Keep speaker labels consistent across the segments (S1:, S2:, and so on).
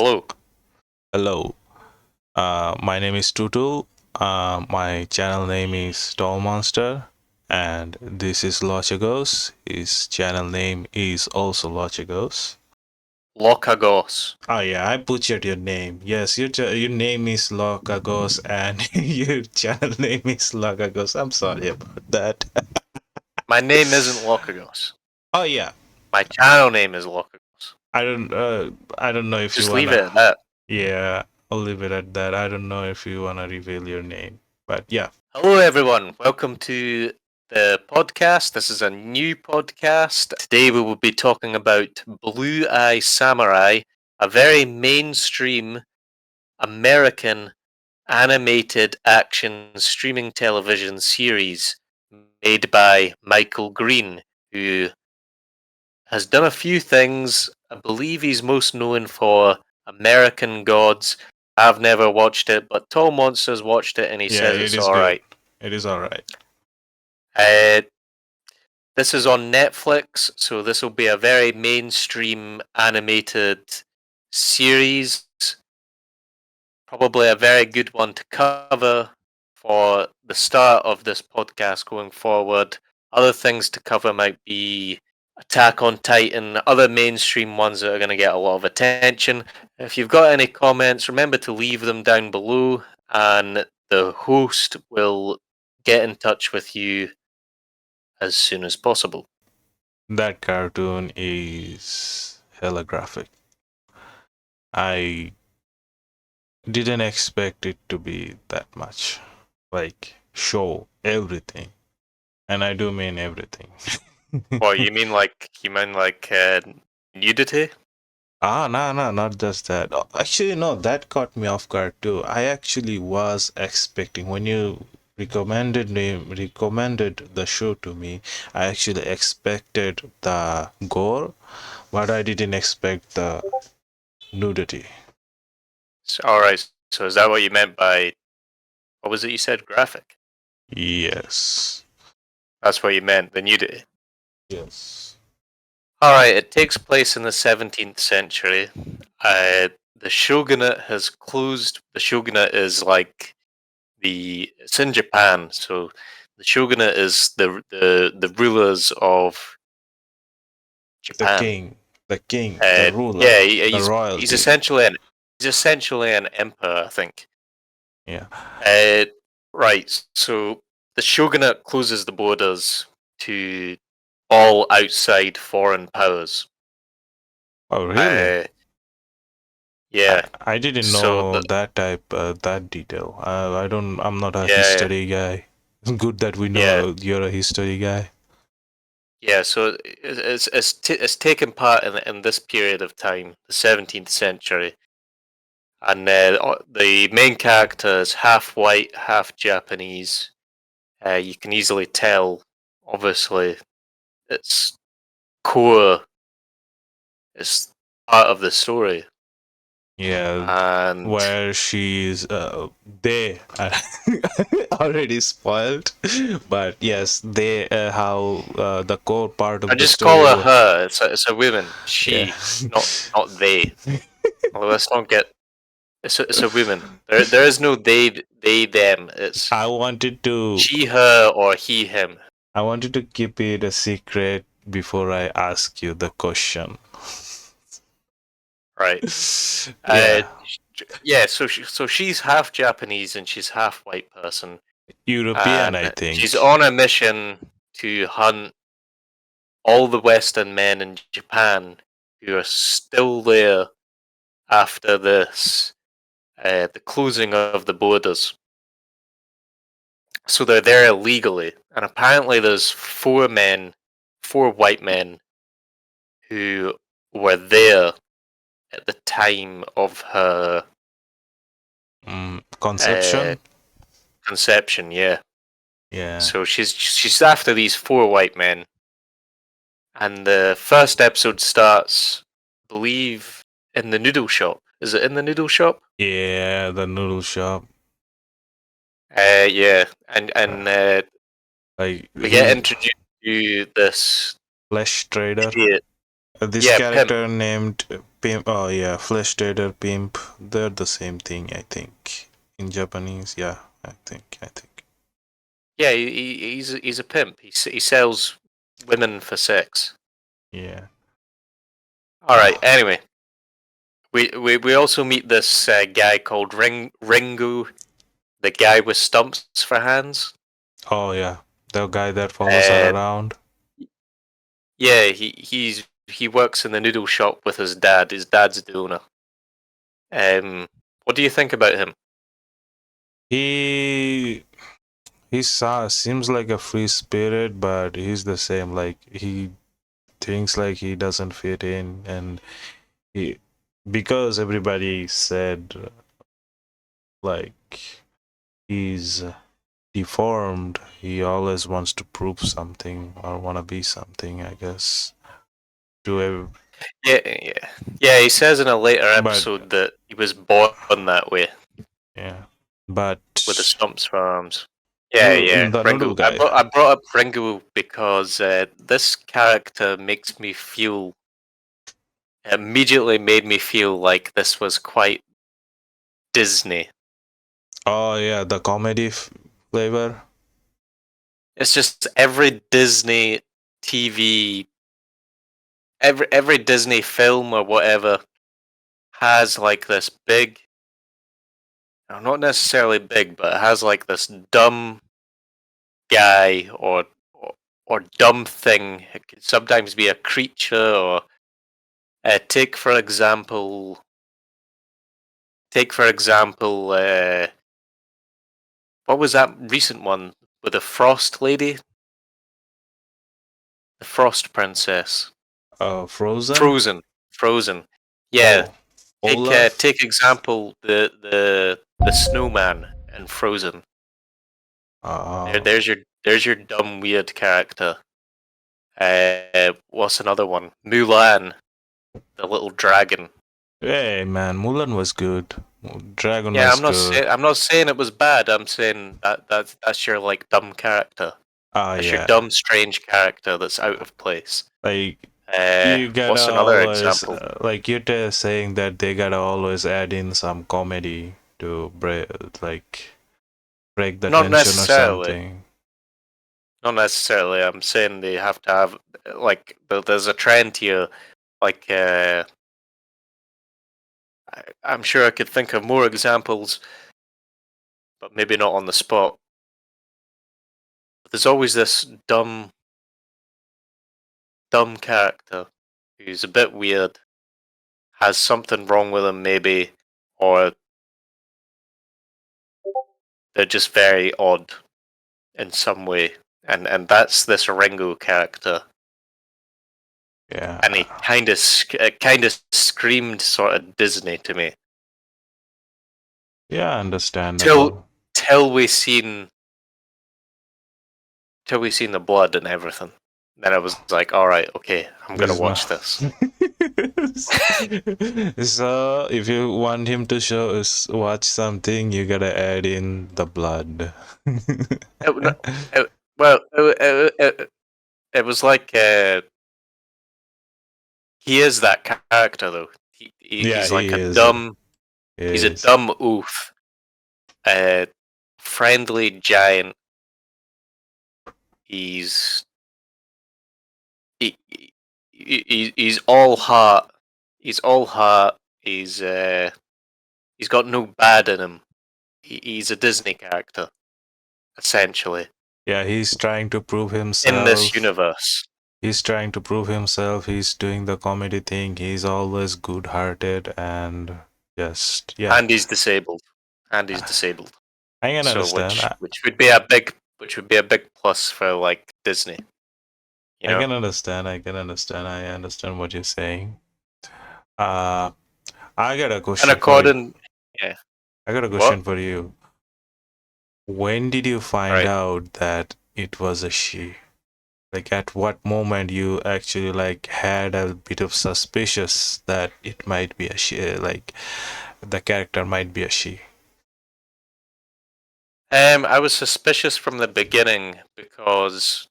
S1: Hello.
S2: Hello, my name is Tutu. My channel name is Tall Monster, and this is Lochagos. His channel name is also Lochagos.
S1: Lokagos.
S2: Oh yeah, I butchered your name. Yes, your name is Lochagos, and your channel name is Lochagos. I'm sorry about that.
S1: My name isn't Lokagos.
S2: Oh yeah,
S1: My channel name is Lokagos.
S2: I don't I don't know if you
S1: Just leave it
S2: wanna.
S1: at that.
S2: Yeah, I'll leave it at that. I don't know if you wanna reveal your name, but yeah.
S1: Hello, everyone. Welcome to the podcast. This is a new podcast. Today we will be talking about Blue Eye Samurai, a very mainstream American animated action streaming television series made by Michael Green, who has done a few things. I believe he's most known for American Gods. I've never watched it, but Tall Monster's watched it and he
S2: Yeah,
S1: says
S2: it
S1: it's
S2: is good.
S1: alright.
S2: It is alright.
S1: Uh, this is on Netflix, so this will be a very mainstream animated series. Probably a very good one to cover for the start of this podcast going forward. Other things to cover might be Attack on Titan, other mainstream ones that are going to get a lot of attention. If you've got any comments, remember to leave them down below, and the host will get in touch with you as soon as possible.
S2: That cartoon is hella graphic. I didn't expect it to be that much. Like, show everything. And I do mean everything.
S1: What you mean like nudity?
S2: No, not just that. Actually, no, that caught me off guard too. I actually was expecting when you recommended the show to me, I actually expected the gore, but I didn't expect the nudity.
S1: All right. So is that what you meant by what was it you said? Graphic.
S2: Yes.
S1: That's what you meant. The nudity.
S2: Yes.
S1: All right. It takes place in the 17th century. The shogunate has closed. The shogunate is like it's in Japan. So the shogunate is the rulers of
S2: The
S1: Japan.
S2: king, the ruler,
S1: Yeah,
S2: the
S1: he's
S2: royalty.
S1: essentially an emperor, I think.
S2: Yeah.
S1: Uh, right. So the shogunate closes the borders to all outside foreign powers.
S2: Oh, really?
S1: Uh, yeah.
S2: I didn't
S1: So
S2: know that that detail. I don't. I'm not a
S1: yeah,
S2: history guy. Good that we
S1: yeah,
S2: know you're a history guy.
S1: yeah. So it's taken part in this period of time, the 17th century, and the main character is half white, half Japanese. You can easily tell. Obviously, it's core. It's part of the story,
S2: Yeah,
S1: and
S2: where she's they already spoiled, but yes, they how the core part
S1: I
S2: of the
S1: just call
S2: story
S1: her
S2: was.
S1: her. It's a woman.
S2: Yeah.
S1: She, not they. Well, let's not get. It's a woman. There is no they them. It's
S2: I wanted to
S1: she her or he him.
S2: I wanted to keep it a secret before I ask you the question.
S1: Right. Uh,
S2: Yeah,
S1: yeah. So she's half Japanese and she's half white person,
S2: European, I
S1: and she's
S2: think.
S1: on a mission to hunt all the Western men in Japan who are still there after the closing of the borders. So they're there illegally, and apparently there's four white men who were there at the time of her uh,
S2: Conception?
S1: conception. Yeah.
S2: Yeah.
S1: So she's after these four white men, and the first episode starts, I believe, in the noodle shop. Is it in the noodle shop?
S2: Yeah, the noodle shop.
S1: Yeah, and
S2: Like
S1: we get
S2: he
S1: introduced to this
S2: flesh trader.
S1: idiot.
S2: This
S1: Yeah, pimp.
S2: character named Pimp. Oh yeah, Flesh Trader Pimp. They're the same thing, I think. In Japanese, yeah, I think.
S1: Yeah, he's a pimp. He sells women for sex.
S2: Yeah.
S1: All right. Anyway, we also meet this guy called Ringu, the guy with stumps for hands.
S2: Oh yeah, the guy that follows her
S1: Uh,
S2: around.
S1: yeah, he works in the noodle shop with his dad. His dad's the owner. What do you think about him?
S2: He seems like a free spirit, but he's the same. Like he thinks like he doesn't fit in, and he because everybody said like he's deformed. He always wants to prove something or want to be something, I guess. To
S1: Yeah. He says in a later
S2: but
S1: episode that he was born that way
S2: yeah,
S1: with the
S2: but
S1: stumps for arms. Yeah.
S2: the
S1: Ringu.
S2: noodle guy.
S1: I brought up Ringu because this character makes me feel immediately made me feel like this was quite Disney.
S2: Oh yeah, the comedy flavor.
S1: It's just every Disney TV, every Disney film or whatever has like this big, not necessarily big, but it has like this dumb guy or dumb thing. It could sometimes be a creature or take for example, take for example, what was that recent one with the Frost lady, the Frost princess,
S2: Frozen.
S1: Frozen, Frozen. Yeah,
S2: Oh, Olaf.
S1: take example the snowman in Frozen.
S2: Uh,
S1: There's your dumb weird character. What's another one? Mulan, the little dragon.
S2: hey man, Mulan was good. Dragon
S1: Yeah,
S2: was good.
S1: I'm not saying it was bad. I'm saying that's your like dumb character.
S2: Ah
S1: That's your
S2: yeah,
S1: dumb strange character that's out of place.
S2: like you gotta
S1: What's another
S2: always
S1: example?
S2: like you're saying that they gotta always add in some comedy to break the
S1: Not
S2: tension or
S1: necessarily.
S2: something.
S1: Not necessarily. I'm saying they have to have like there's a trend here. Like I'm sure I could think of more examples, but maybe not on the spot. But there's always this dumb character who's a bit weird, has something wrong with them maybe, or they're just very odd in some way. And that's this Ringo character.
S2: Yeah,
S1: And he kind of screamed sort of Disney to me
S2: yeah,
S1: till
S2: understandable.
S1: till we seen till we seen the blood and everything. Then I was like, all right, okay, I'm
S2: This
S1: gonna
S2: is not.
S1: watch this.
S2: So, if you want him to show us watch something, you gotta add in the blood.
S1: It, well, it was like he is that character though.
S2: Yeah,
S1: He's like
S2: he
S1: a
S2: is.
S1: dumb.
S2: He
S1: He's a
S2: is.
S1: dumb oof. Uh, friendly giant. He's he, he's all heart. He's all heart. He's got no bad in him. He's a Disney character essentially
S2: Yeah, he's trying to prove
S1: in this
S2: himself.
S1: universe,
S2: He's trying to prove himself. He's doing the comedy thing. He's always good-hearted and just yeah.
S1: and he's disabled, and he's disabled.
S2: I can
S1: So
S2: understand.
S1: which would be a big plus for like Disney, you
S2: I
S1: know.
S2: can understand. I can understand. I understand what you're saying. Uh, I got a
S1: And
S2: question for you.
S1: according, yeah,
S2: I got a
S1: what?
S2: question for you. When did you
S1: All
S2: find
S1: right.
S2: out that it was a she? Like at what moment you actually like had a bit of suspicious that it might be a she, like the character might be a she.
S1: I was suspicious from the beginning because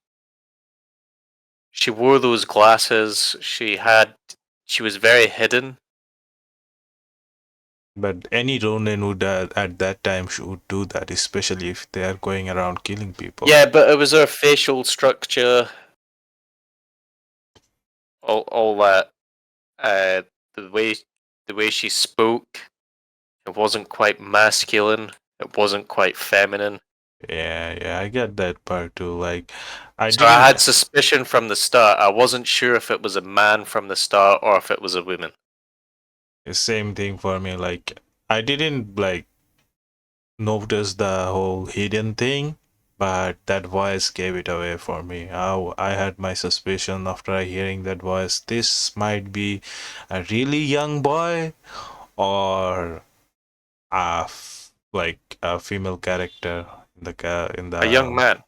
S1: She wore those glasses. She was very hidden.
S2: But any Ronin would at that time would do that, especially if they are going around killing people.
S1: Yeah, but it was her facial structure, all that. Uh, the way the way she spoke, it wasn't quite masculine. It wasn't quite feminine.
S2: Yeah, yeah, I get that part too. Like, I
S1: So I
S2: didn't.
S1: had suspicion from the start. I wasn't sure if it was a man from the start or if it was a woman.
S2: Same thing for me. Like, I didn't like notice the whole hidden thing, but that voice gave it away for me. I had my suspicion after hearing that voice. This might be a really young boy or like a female character in
S1: A young man.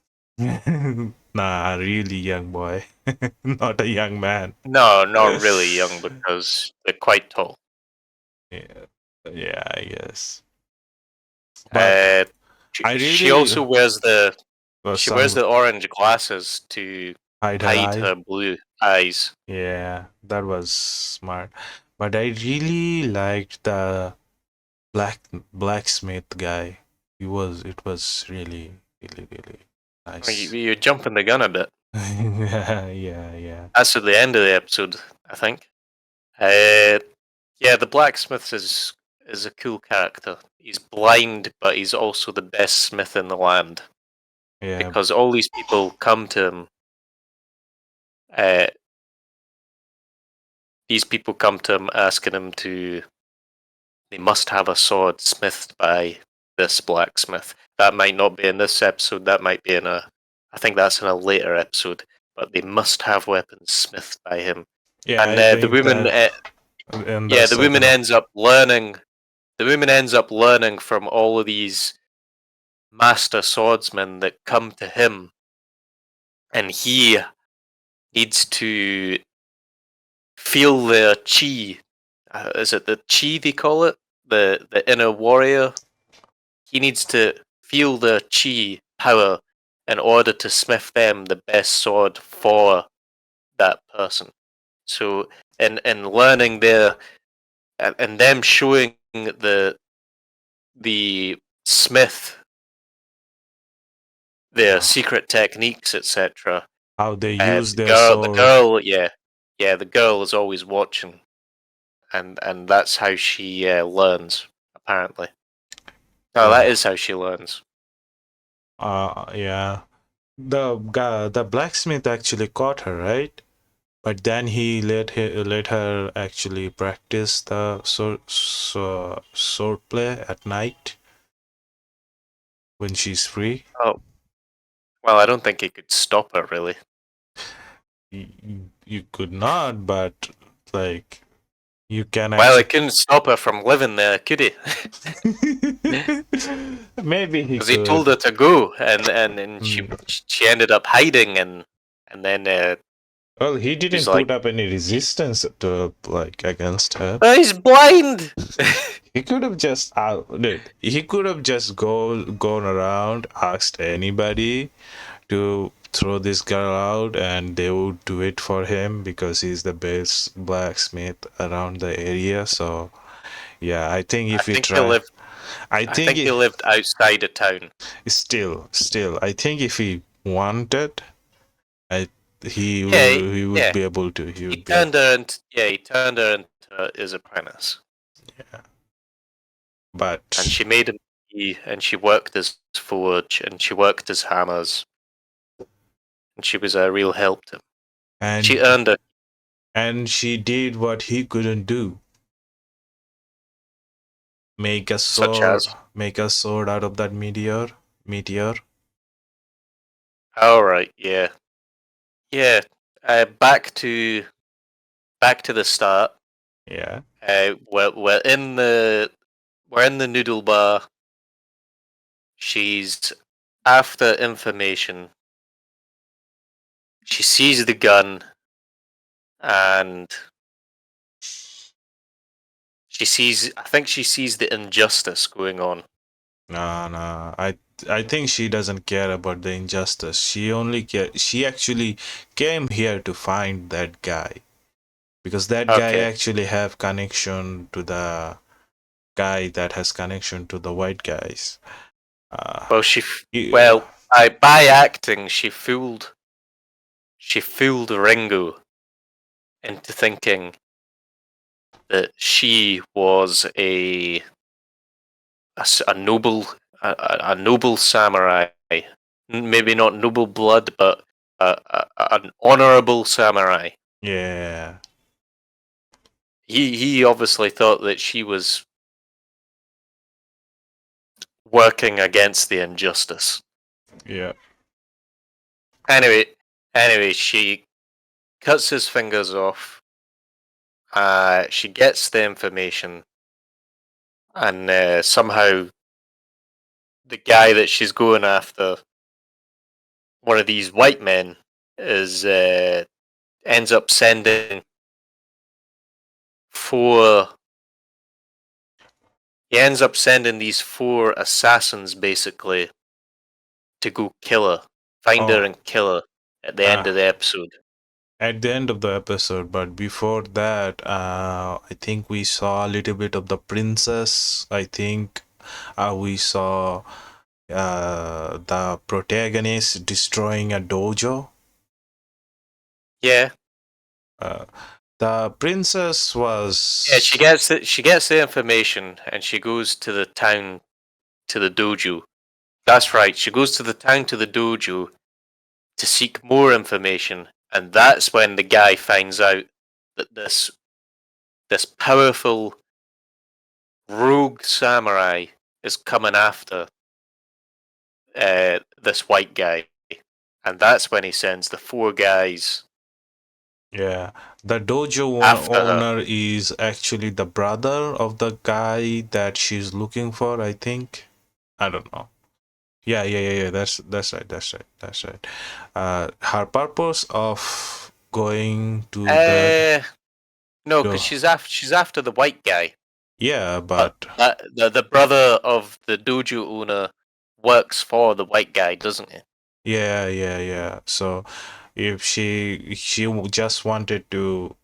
S2: nah, a really young boy, not a young man.
S1: No, not really young because they're quite tall.
S2: Yeah, yeah, I guess. But
S1: Uh,
S2: I
S1: she
S2: really
S1: also wears the she wears
S2: some
S1: the orange glasses to
S2: hide her
S1: hide
S2: eyes.
S1: her blue eyes.
S2: Yeah, that was smart. But I really liked the blacksmith guy. It was really nice.
S1: You're jumping the gun a bit.
S2: Yeah, yeah, yeah.
S1: That's at the end of the episode, I think. Uh, yeah, the blacksmith is a cool character. He's blind, but he's also the best smith in the land
S2: Yeah,
S1: because all these people come to him. Uh, these people come to him asking him to. They must have a sword smithed by this blacksmith. That might not be in this episode. That might be in a. I think that's in a later episode. But they must have weapons smithed by him.
S2: yeah,
S1: And
S2: I
S1: the
S2: think
S1: woman,
S2: that in the
S1: yeah, the woman
S2: second one.
S1: ends up learning. The woman ends up learning from all of these master swordsmen that come to him, and he needs to feel their chi. Is it the chi they call it? The inner warrior. He needs to feel their chi power in order to smith them the best sword for that person. So, in learning their and them showing the smith their
S2: uh,
S1: secret techniques, etc.
S2: how they use their
S1: The
S2: sword.
S1: girl, yeah, the girl is always watching, and that's how she learns. Apparently, no, that
S2: Yeah,
S1: is how she learns.
S2: yeah. The guy, the blacksmith actually caught her, right? But then he let her actually practice the sword play at night when she's free.
S1: Oh, well, I don't think he could stop her really.
S2: You could not, but like you can
S1: Well, he
S2: actually.
S1: couldn't stop her from living there, could he?
S2: Maybe he
S1: Because he
S2: could.
S1: told her to go, and
S2: Hmm.
S1: she ended up hiding, and then
S2: Well, he
S1: he was
S2: didn't
S1: like,
S2: put up any resistance to like against her.
S1: "Oh, he's blind."
S2: He could have just dude, he could have just gone around, asked anybody to throw this girl out, and they would do it for him because he's the best blacksmith around the area. So yeah, I think
S1: I
S2: if we
S1: think he
S2: try,
S1: lived.
S2: I
S1: I
S2: think
S1: think he
S2: it,
S1: lived outside of town.
S2: still, I think if he wanted, I
S1: Yeah,
S2: he would
S1: yeah.
S2: be able to. He
S1: He
S2: would be able.
S1: turned her into he turned her into his apprentice,
S2: Yeah,
S1: and
S2: but
S1: she made him. And she worked his forge, and she worked his hammers, and she was a real help to him. She
S2: and
S1: earned it,
S2: she did what he couldn't do.
S1: such as.
S2: Make a sword out of that meteor.
S1: All right, yeah, yeah. Back to the start.
S2: Yeah.
S1: We're in the noodle bar. She's after information. She sees the gun, and she sees. I think she sees the injustice going on.
S2: Nah, nah. I think she doesn't care about the injustice. She actually came here to find that guy because that guy
S1: Okay.
S2: actually have connection to the guy that has connection to the white guys. Uh,
S1: Well,
S2: yeah,
S1: well, by acting, she fooled Ringo into thinking that she was a noble a noble samurai. Maybe not noble blood, but an honorable samurai.
S2: yeah,
S1: He obviously thought that she was working against the injustice.
S2: yeah.
S1: Anyway, anyway, she cuts his fingers off. She gets the information, and somehow the guy that she's going after, one of these white men, is ends up sending four. He ends up sending these four assassins basically to go kill her, find her
S2: Oh,
S1: and kill her at the end
S2: uh,
S1: of the episode.
S2: at the end of the episode, but before that, I think we saw a little bit of the princess. I think we saw the protagonist destroying a dojo.
S1: Yeah,
S2: Uh, the princess
S1: yeah.
S2: was,
S1: She gets the information and she goes to the town to the dojo. That's right. She goes to the town to the dojo to seek more information, and that's when the guy finds out that this powerful rogue samurai is coming after this white guy, and that's when he sends the four guys
S2: yeah, the dojo
S1: after her.
S2: owner is actually the brother of the guy that she's looking for, I think. I don't know. Yeah. That's right. Her purpose of going to the
S1: Uh, no, because
S2: do
S1: she's after the white guy,
S2: yeah,
S1: but
S2: but
S1: the brother of the dojo owner works for the white guy, doesn't he?
S2: yeah. So if she just wanted to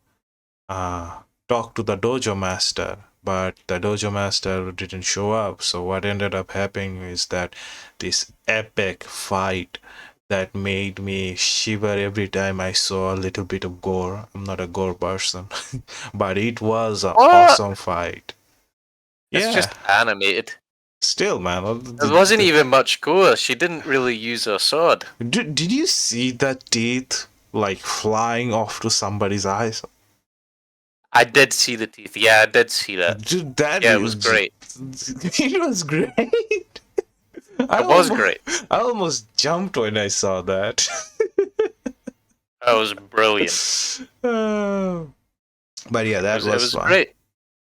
S2: talk to the dojo master, but the dojo master didn't show up. So what ended up happening is that this epic fight that made me shiver every time I saw a little bit of gore. I'm not a gore person, but it was an
S1: What?
S2: awesome fight.
S1: It's
S2: Yeah,
S1: just animated.
S2: still, man.
S1: There wasn't even much gore. She didn't really use her sword.
S2: Did you see that teeth like flying off to somebody's eyes?
S1: I did see the teeth. Yeah, I did see that.
S2: Dude, that
S1: Yeah, it was
S2: is
S1: great.
S2: it was great. I
S1: It was
S2: almost
S1: great.
S2: I almost jumped when I saw that.
S1: It was brilliant.
S2: Uh, but yeah, that
S1: It
S2: was
S1: was
S2: fun.
S1: great.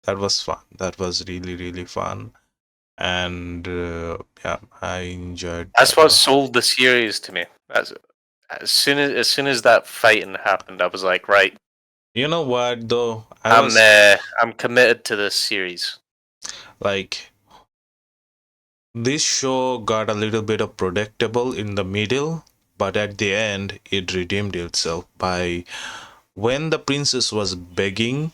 S2: That was fun. That was really fun. And yeah, I enjoyed
S1: That's
S2: that a
S1: what
S2: lot.
S1: sold the series to me. As soon as that fighting happened, I was like, right,
S2: You know what though? I was
S1: I'm committed to this series.
S2: like, this show got a little bit of predictable in the middle, but at the end, it redeemed itself by when the princess was begging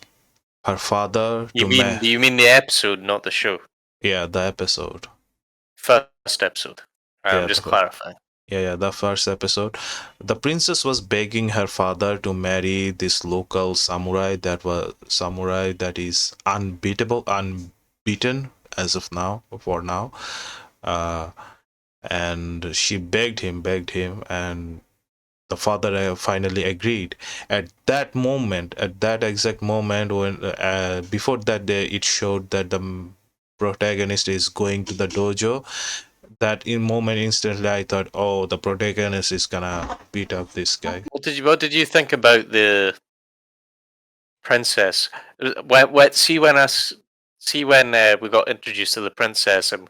S2: her father to
S1: You mean the episode, not the show?
S2: yeah, the episode.
S1: First episode. I'm
S2: Yeah,
S1: just clarifying.
S2: the first episode. The princess was begging her father to marry this local samurai that is unbeaten as of now, for now. Uh, and she begged him, and the father finally agreed. At that exact moment, when before that day, it showed that the protagonist is going to the dojo. That in moment instantly I thought, oh, the protagonist is gonna beat up this guy.
S1: What did you think about the princess? See when we got introduced to the princess and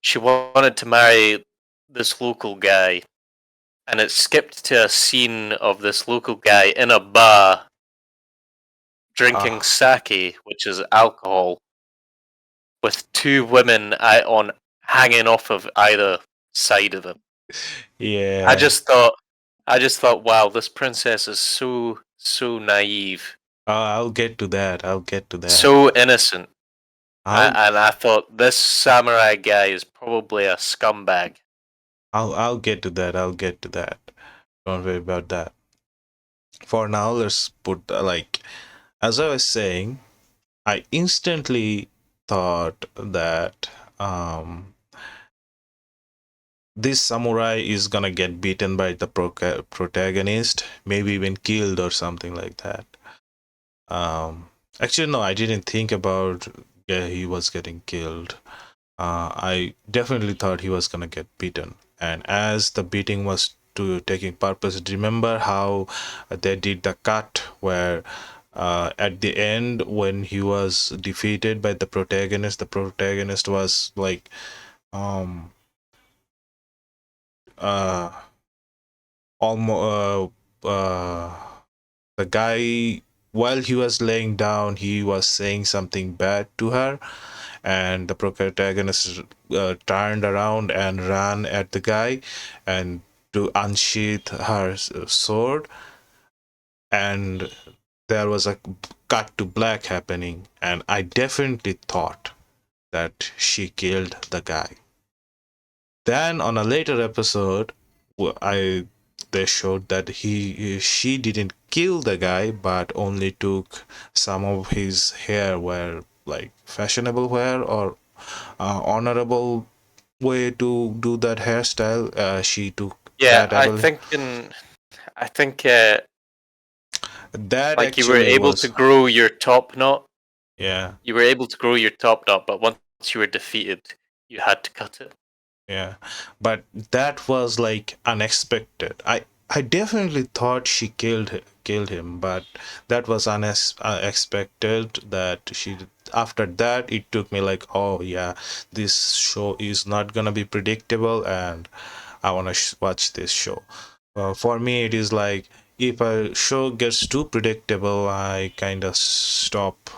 S1: she wanted to marry this local guy, and it skipped to a scene of this local guy in a bar drinking
S2: Ah,
S1: sake, which is alcohol, with two women on hanging off of either side of him. I
S2: Yeah.
S1: just thought, I just thought, wow, this princess is so naive,
S2: I'll get to that. I'll get to that.
S1: so innocent,
S2: I'll
S1: and I thought this samurai guy is probably a scumbag.
S2: I'll get to that. I'll get to that. Don't worry about that. For now, let's put like as I was saying, I instantly thought that this samurai is gonna get beaten by the protagonist, maybe even killed or something like that. Um, Actually, no, I didn't think about he was getting killed. I definitely thought he was gonna get beaten. And as the beating was to taking purpose, remember how they did the cut where at the end when he was defeated by the protagonist was like um uh almost the guy while he was laying down he was saying something bad to her, and the protagonist turned around and ran at the guy and to unsheath her sword, and there was a cut to black happening, and I definitely thought that she killed the guy. Then on a later episode, I they showed that she didn't kill the guy, but only took some of his hair, were like fashionable hair or honorable way to do that hairstyle. She took
S1: Yeah,
S2: that able.
S1: I think
S2: That
S1: like you were
S2: actually
S1: able to
S2: was,
S1: grow your top knot.
S2: yeah,
S1: You were able to grow your top knot, but once you were defeated, you had to cut it.
S2: yeah, but that was like unexpected. I definitely thought she killed him, but that was unexpected. That she after that it took me like, oh yeah, this show is not gonna be predictable, and I wanna watch this show. For me, it is like if a show gets too predictable, I kind of stop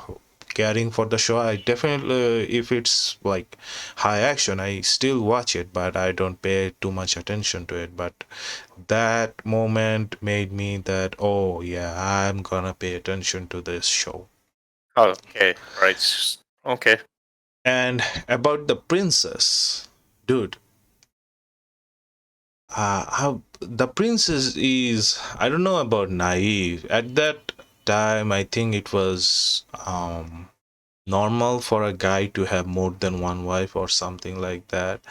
S2: caring for the show. I definitely, if it's like high action, I still watch it, but I don't pay too much attention to it. But that moment made me that, oh yeah, I'm gonna pay attention to this show.
S1: Okay, right. Okay.
S2: And about the princess, dude, how the princess is, I don't know about naive. At that time, I think it was normal for a guy to have more than one wife or something like that.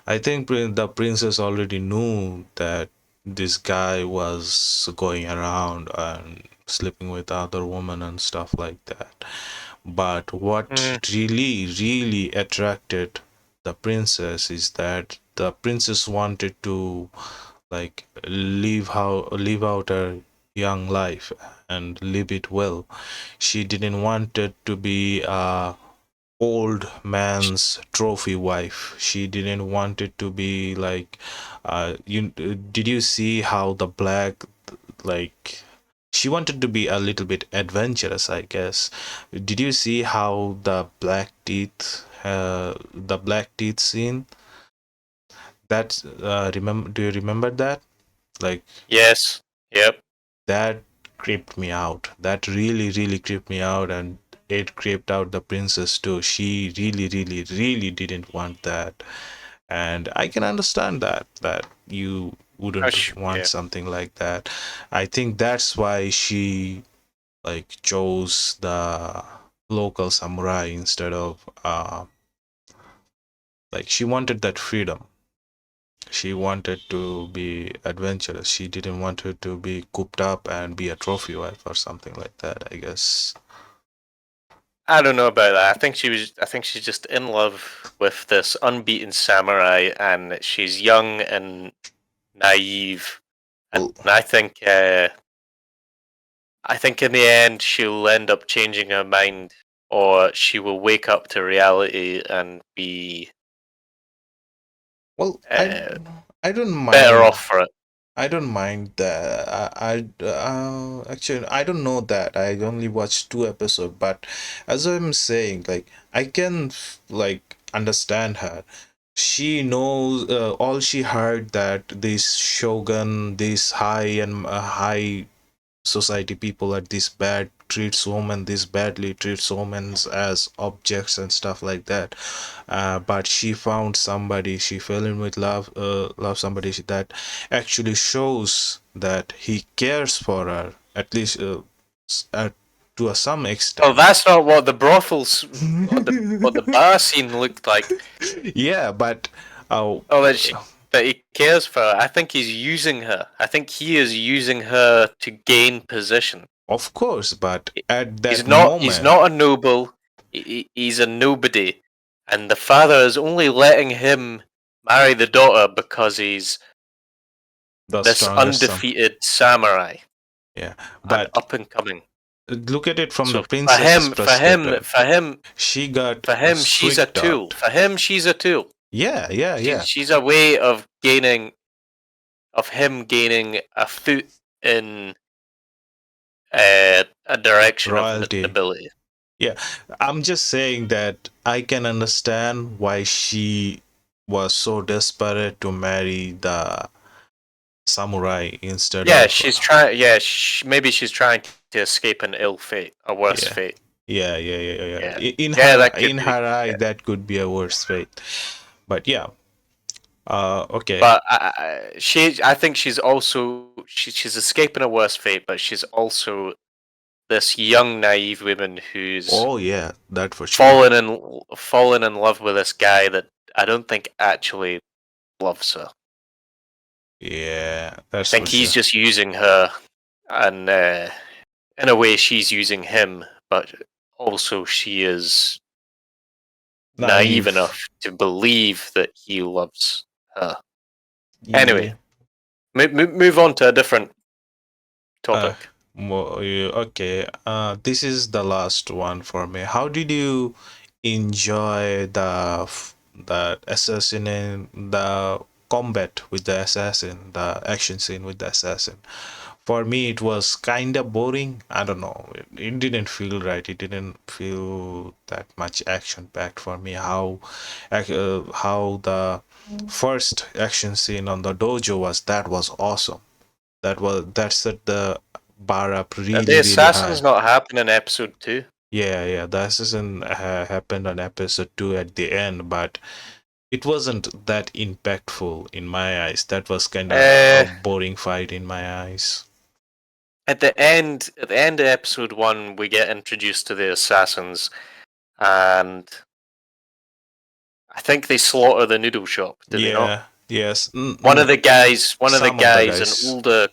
S2: I think the princess already knew that this guy was going around and sleeping with other women and stuff like that. But what
S1: Mm,
S2: really attracted the princess is that the princess wanted to like live out her young life and live it well. She didn't want it to be a old man's trophy wife. She didn't want it to be like you did you see how the black, like, she wanted to be a little bit adventurous, I guess. Did you see how the black teeth scene, that remember, do you remember that? Like,
S1: yes. Yep.
S2: that creeped me out. That really creeped me out, and it creeped out the princess too. She really didn't want that. And I can understand that you wouldn't want
S1: Yeah.
S2: something like that. I think that's why she like chose the local samurai instead of like she wanted that freedom. She wanted to be adventurous. She didn't want her to be cooped up and be a trophy wife or something like that, I guess.
S1: I don't know about that. I think she's just in love with this unbeaten samurai, and she's young and naive. And
S2: Well,
S1: I think in the end she'll end up changing her mind, or she will wake up to reality and be
S2: well,
S1: uh,
S2: I don't
S1: better
S2: mind.
S1: off for it.
S2: I don't mind that. Actually, I don't know that. I only watched two episodes, but as I'm saying, like I can like understand her. she knows, all she heard that this shogun, this high society people are this bad, treats women this badly, treats women as objects and stuff like that. But she found somebody, she fell in with love somebody that actually shows that he cares for her, at least to some
S1: Oh,
S2: extent.
S1: that's not what the brothels, what the bar scene looked like.
S2: Yeah, but uh,
S1: Oh, that he cares for her. I think he's using her. I think he is using her to gain position.
S2: of course, but
S1: He-
S2: at
S1: He's
S2: that
S1: not. He's
S2: moment,
S1: not a noble. He's a nobody, and the father is only letting him marry the daughter because he's
S2: the
S1: this
S2: strongest some,
S1: undefeated samurai
S2: yeah,
S1: and
S2: but
S1: up and coming.
S2: look at it from the
S1: So for
S2: princess's
S1: him, for him,
S2: perspective.
S1: for him,
S2: She got
S1: for him, she's a
S2: squeaked
S1: tool.
S2: out.
S1: For him, she's a tool.
S2: Yeah, yeah, yeah.
S1: She's a way of gaining, of him gaining a foot in a direction of
S2: Royalty.
S1: nobility.
S2: Yeah, I'm just saying that I can understand why she was so desperate to marry the samurai instead
S1: Yeah,
S2: of.
S1: she's trying. Yeah, maybe she's trying to escape an ill fate, a worse
S2: Yeah,
S1: fate.
S2: yeah, yeah, yeah, yeah.
S1: Yeah,
S2: In
S1: yeah,
S2: her,
S1: that could
S2: in
S1: be.
S2: her eye,
S1: Yeah.
S2: that could be a worse fate. But yeah, okay.
S1: But I think she's also she's escaping a worse fate, but she's also this young naive woman who's
S2: Oh yeah, that for sure.
S1: fallen in love with this guy that I don't think actually loves her.
S2: Yeah,
S1: I
S2: that's for
S1: think he's
S2: sure.
S1: just using her, and in a way, she's using him, but also she is naive
S2: Naive.
S1: enough to believe that he loves her. Anyway,
S2: Yeah.
S1: move on to a different
S2: Uh,
S1: topic.
S2: okay. This is the last one for me. How did you enjoy the assassin, the combat with the assassin, the action scene with the assassin? For me, it was kind of boring. I don't know. It didn't feel right. It didn't feel that much action packed for me. How the first action scene on the dojo was, that was awesome. That set the bar up
S1: The
S2: really, really
S1: assassin's
S2: high.
S1: not happening in episode 2.
S2: Yeah, yeah, that season happened on episode 2 at the end, but it wasn't that impactful in my eyes. That was kind of a
S1: Uh,
S2: boring fight in my eyes.
S1: at the end of episode 1, we get introduced to the assassins, and I think they slaughter the noodle shop. Do they not?
S2: Yeah, yes.
S1: One of the guys, an
S2: Some of the guys.
S1: older,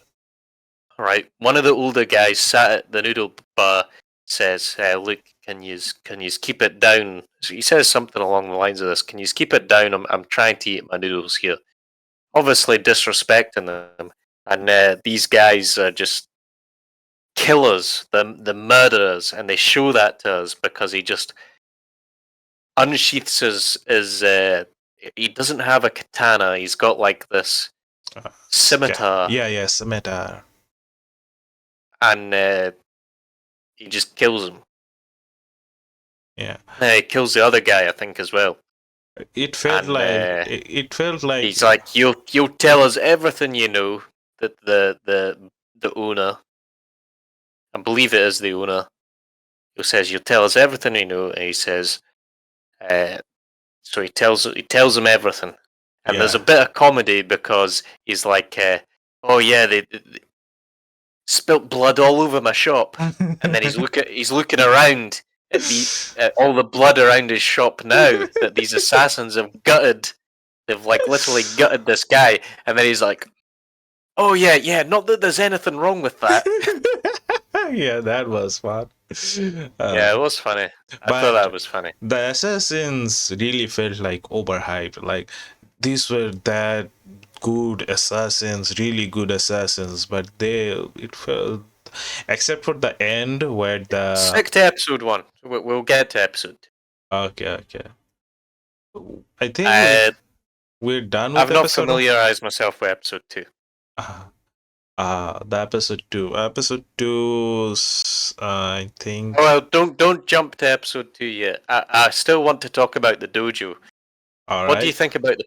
S1: right? One of the older guys sat at the noodle bar says, "Look, can you keep it down?" So he says something along the lines of this: "Can you keep it down? I'm trying to eat my noodles here." Obviously disrespecting them, and these guys are just killers, the murderers, and they show that to us because he just unsheaths his he doesn't have a katana. He's got like this scimitar,
S2: Yeah, yeah, scimitar.
S1: and he just kills him.
S2: Yeah.
S1: He kills the other guy, I think, as well.
S2: It felt
S1: And
S2: like it felt like
S1: he's like, "You'll tell us everything you know." That the owner, I believe it is the owner, who says, "You'll tell us everything you know," and he says, uh, so he tells him everything. And there's a
S2: yeah.
S1: bit of comedy because he's like, "Oh yeah, they spilt blood all over my shop," and then he's looking around at all the blood around his shop now that these assassins have gutted. They've like literally gutted this guy, and then he's like, "Oh yeah, yeah, not that there's anything wrong with that."
S2: Yeah, that was fun.
S1: Yeah,
S2: Uh,
S1: it was funny. I thought
S2: but
S1: that was funny.
S2: the assassins really felt like overhyped. Like these were that good assassins, really good assassins, but it felt, except for the end where the.
S1: Stick to episode 1. We'll get to episode 2.
S2: Okay, okay. I think
S1: Uh,
S2: we're done with
S1: I've not
S2: episode 1.
S1: familiarized myself with episode 2.
S2: Uh, the episode 2. Episode 2, I
S1: Oh
S2: think.
S1: well, don't jump to episode 2 yet. I still want to talk about the dojo.
S2: All
S1: What do you
S2: right.
S1: think about the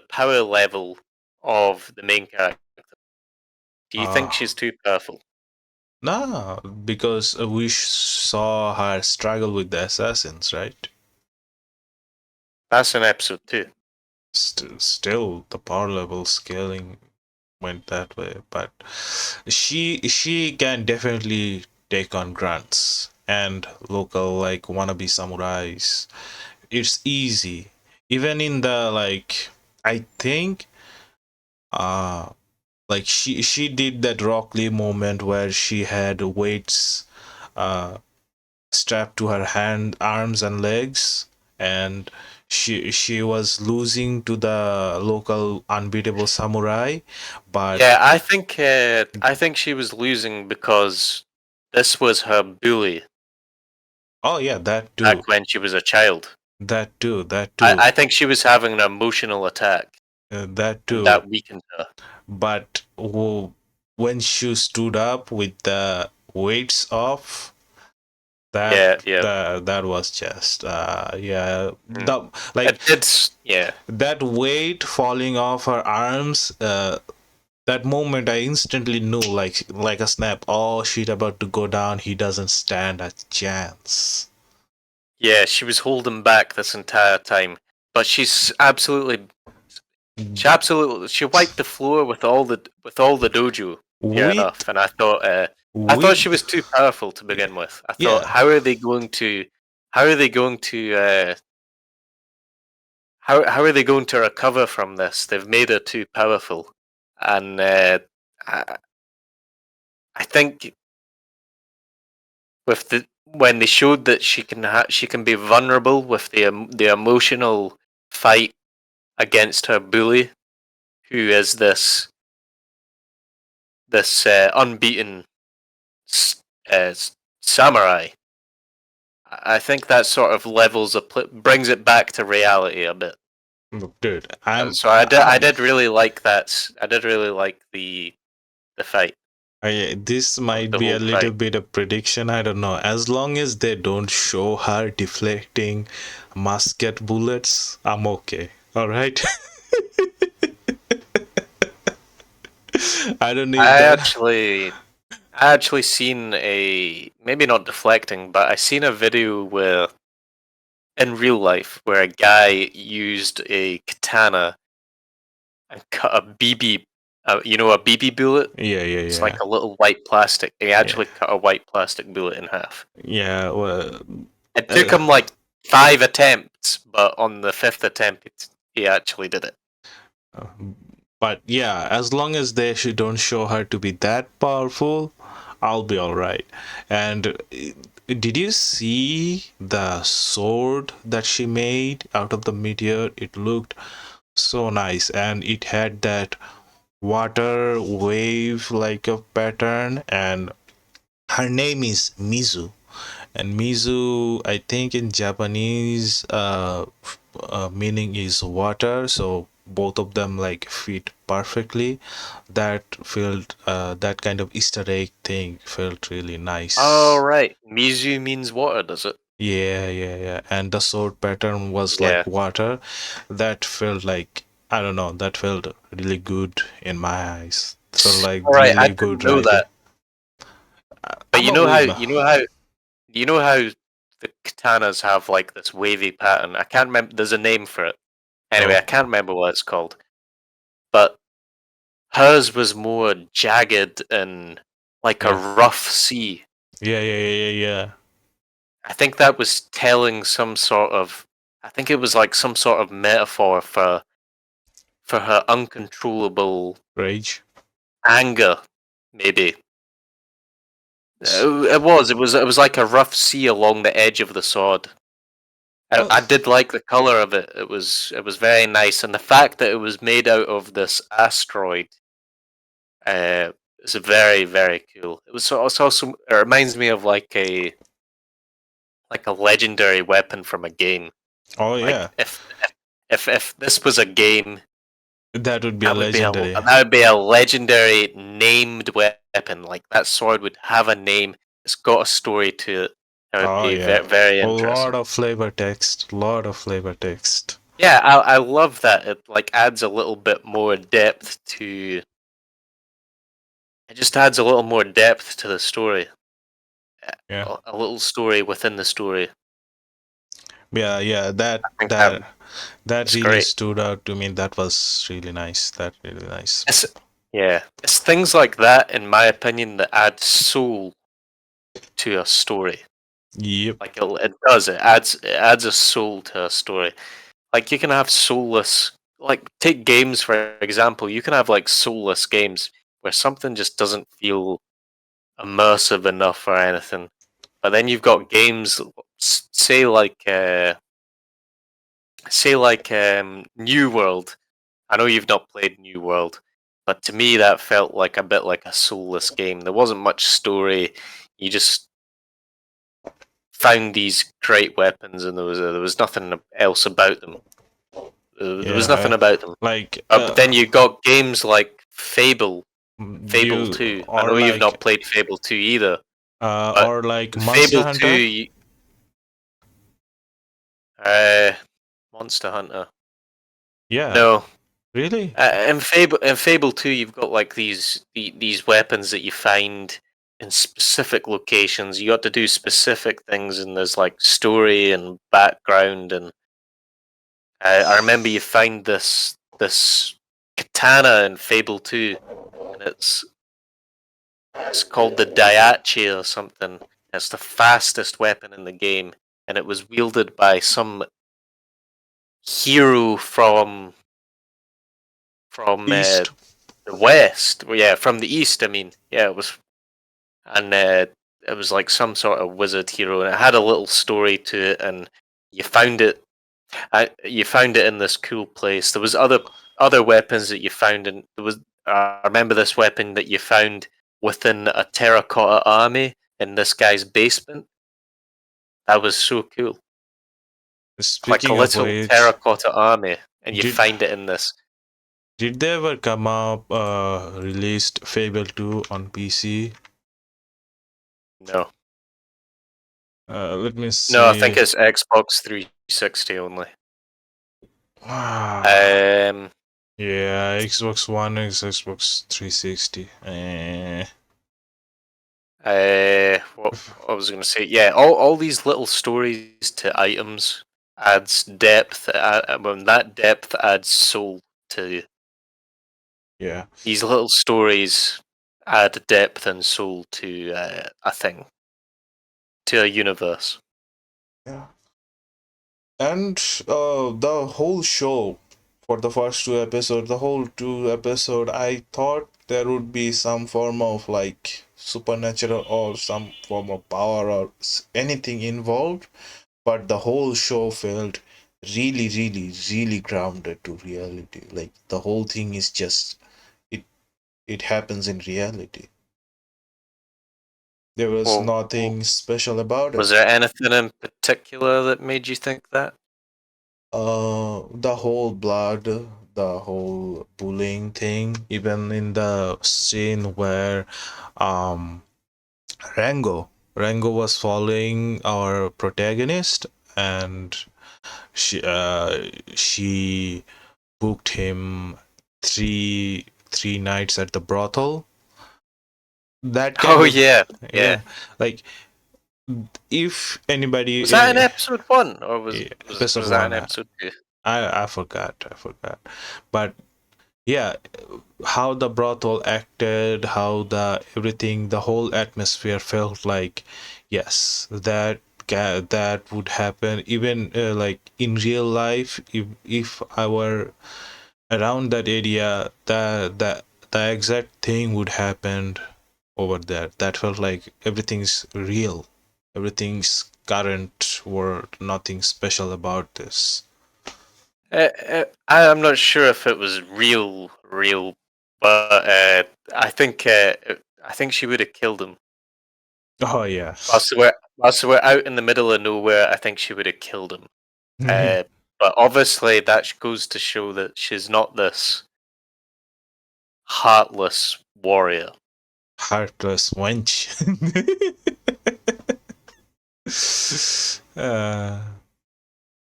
S1: power level of the main character? Do you think
S2: Uh,
S1: she's too powerful?
S2: no, because we saw her struggle with the assassins, right?
S1: That's in episode 2.
S2: Still, the power level scaling went that way, but she can definitely take on grunts and local like wannabe samurais. It's easy, even in the like. I think uh like she did that Rock Lee moment where she had weights uh strapped to her hand, arms and legs, and she was losing to the local unbeatable samurai, but
S1: Yeah, I think she was losing because this was her bully
S2: oh yeah, that too,
S1: back when she was a child.
S2: that too, that
S1: I,
S2: too,
S1: I think she was having an emotional attack,
S2: that
S1: and
S2: too.
S1: that weakened her.
S2: But when she stood up with the weights off, that
S1: Yeah, yeah.
S2: that was just yeah,
S1: Mm.
S2: the like
S1: It did. Yeah,
S2: that weight falling off her arms, that moment I instantly knew like a snap, oh shit, about to go down, he doesn't stand a chance.
S1: yeah. She was holding back this entire time, but she wiped the floor with all the dojo. Fair
S2: with
S1: enough, and I thought she
S2: with
S1: was too powerful to begin with. I thought,
S2: yeah,
S1: how are they going to how are they going to recover from this? They've made her too powerful, and I, I think with the when they showed that she can be vulnerable with the emotional fight against her bully, who is this unbeaten uh, samurai. I think that sort of brings it back to reality a bit.
S2: dude,
S1: So I
S2: I'm
S1: did really like that. I did really like the fight,
S2: this might
S1: the
S2: be a
S1: whole
S2: little
S1: fight.
S2: bit of prediction, I don't know, as long as they don't show her deflecting musket bullets, I'm okay, all right. I don't need
S1: I
S2: that.
S1: actually seen a maybe not deflecting, but I seen a video where in real life where a guy used a katana and cut a BB, a BB bullet.
S2: Yeah, yeah,
S1: It's like
S2: yeah,
S1: a little white plastic. He
S2: yeah,
S1: actually cut a white plastic bullet in half.
S2: yeah. Well,
S1: It took
S2: uh,
S1: him like 5 attempts, but on the fifth attempt, he actually did it.
S2: Uh, but yeah, as long as they don't show her to be that powerful, I'll be all right. And did you see the sword that she made out of the meteor? It looked so nice, and it had that water wave like a pattern. And her name is Mizu, and Mizu, I think in Japanese, meaning is water. So both of them like fit perfectly. That kind of Easter egg thing felt really
S1: Oh
S2: nice.
S1: right, Mizu means water, does it?
S2: Yeah, yeah, yeah. And the sword pattern was
S1: Yeah.
S2: like water. That felt like, I don't know, that felt really good in my eyes. Felt like
S1: All right, I
S2: really good
S1: didn't know
S2: writing.
S1: that. But
S2: I'm a weeb.
S1: you know how the katanas have like this wavy pattern. I can't remember. There's a name for it. Anyway, I
S2: Oh,
S1: can't remember what it's called. But hers was more jagged and like a
S2: yeah.
S1: rough sea.
S2: Yeah, yeah, yeah, yeah, yeah.
S1: I think that was telling some sort of. I think it was like some sort of metaphor for her uncontrollable
S2: Rage.
S1: anger. Maybe
S2: S-
S1: it was like a rough sea along the edge of the sword.
S2: Well,
S1: I did like the color of it. It was very nice, and the fact that it was made out of this asteroid is very cool. It's also it reminds me of like a legendary weapon from a game.
S2: oh
S1: Like
S2: yeah,
S1: if this was a game,
S2: that would be a legendary.
S1: that would be a legendary named weapon. Like that sword would have a name. It's got a story to it. That would
S2: Oh
S1: be
S2: yeah,
S1: very
S2: a
S1: interesting.
S2: lot of flavor text, lot of flavor text.
S1: Yeah, I love that. It like adds a little bit more depth to. It just adds a little more depth to the story.
S2: Yeah,
S1: A little story within the story.
S2: yeah, yeah.
S1: I think
S2: That
S1: that's
S2: really
S1: great.
S2: stood out to me. That was really nice. That really nice.
S1: It's, yeah, it's things like that, in my opinion, that add soul to a story.
S2: Yep.
S1: Like it does. It adds a soul to a story. Like you can have soulless. Like take games for example. You can have like soulless games where something just doesn't feel immersive enough or anything. But then you've got games, say like New World. I know you've not played New World, but to me that felt like a bit like a soulless game. There wasn't much story. You just found these great weapons, and there was nothing else about them. There was
S2: Yeah.
S1: nothing about them.
S2: Like
S1: But then you got games like Fable, Fable
S2: you
S1: 2. I
S2: or
S1: know you've
S2: like
S1: not played Fable 2 either, but
S2: or like
S1: in
S2: Monster
S1: Fable 2,
S2: Hunter.
S1: uh, Monster Hunter.
S2: Yeah.
S1: No,
S2: Really?
S1: in Fable 2, you've got like these weapons that you find in specific locations. You got to do specific things, and there's like story and background. And I remember you find this katana in Fable 2, and it's called the Daiachi or something. It's the fastest weapon in the game, and it was wielded by some hero from
S2: East.
S1: the west. Well, yeah, from the east. I mean, yeah, and it was like some sort of wizard hero, and it had a little story to it. And you found it. You found it in this cool place. There was other weapons that you found, and there was. I remember this weapon that you found within a terracotta army in this guy's basement. That was so cool. Like a
S2: Speaking of
S1: little
S2: which,
S1: terracotta army, and you
S2: did
S1: find it in this.
S2: did they ever come up released Fable 2 on PC?
S1: No,
S2: Let me
S1: no, I think
S2: see.
S1: it's Xbox 360 only.
S2: Ah,
S1: Um,
S2: yeah, Xbox One X, Xbox 360.
S1: what I was going to say, yeah, all these little stories to items adds depth. When that depth adds soul to
S2: Yeah.
S1: these little stories, add depth and soul to a thing, to a universe.
S2: Yeah. And the whole show for the first two episodes, the whole two episode, I thought there would be some form of like supernatural or some form of power or anything involved, but the whole show felt really, really, really grounded to reality. Like the whole thing is just it. It happens in reality. There was
S1: Well,
S2: nothing special about
S1: was
S2: it.
S1: there anything in particular that made you think that?
S2: The whole blood, the whole bullying thing, even in the scene where um Rango was following our protagonist, and she booked him three nights at the brothel. That kind
S1: Oh
S2: of,
S1: yeah, yeah.
S2: yeah, like if anybody
S1: Was that in episode one, or was was
S2: episode
S1: was that in
S2: one,
S1: episode two?
S2: I forgot, but yeah, how the brothel acted, how the everything, the whole atmosphere felt like, yes, that would happen even like in real life. If I were around that area, the exact thing would happen over there. That felt like everything's real, everything's current world, nothing special about this.
S1: I'm not sure if it was real, but I think she would have killed him.
S2: Oh yeah.
S1: Whilst they were out in the middle of nowhere, I think she would have killed him. Uh, but obviously, that goes to show that she's not this heartless warrior.
S2: Heartless wench. uh,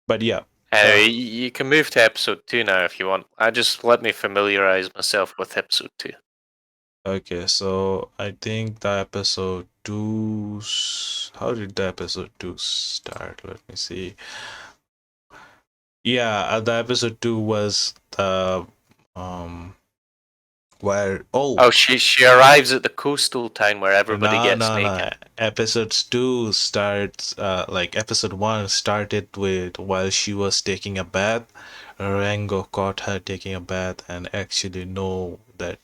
S2: but yeah. Uh,
S1: You can move to episode 2 now if you want. I just let me familiarize myself with episode 2.
S2: okay, so I think the episode two. How did the episode two start? Let me see. Yeah, the episode two was the um where
S1: Oh, she arrives at the coastal town where everybody
S2: no,
S1: gets
S2: no, no.
S1: naked.
S2: Episodes two starts like episode one started with while she was taking a bath. Rango caught her taking a bath and actually know that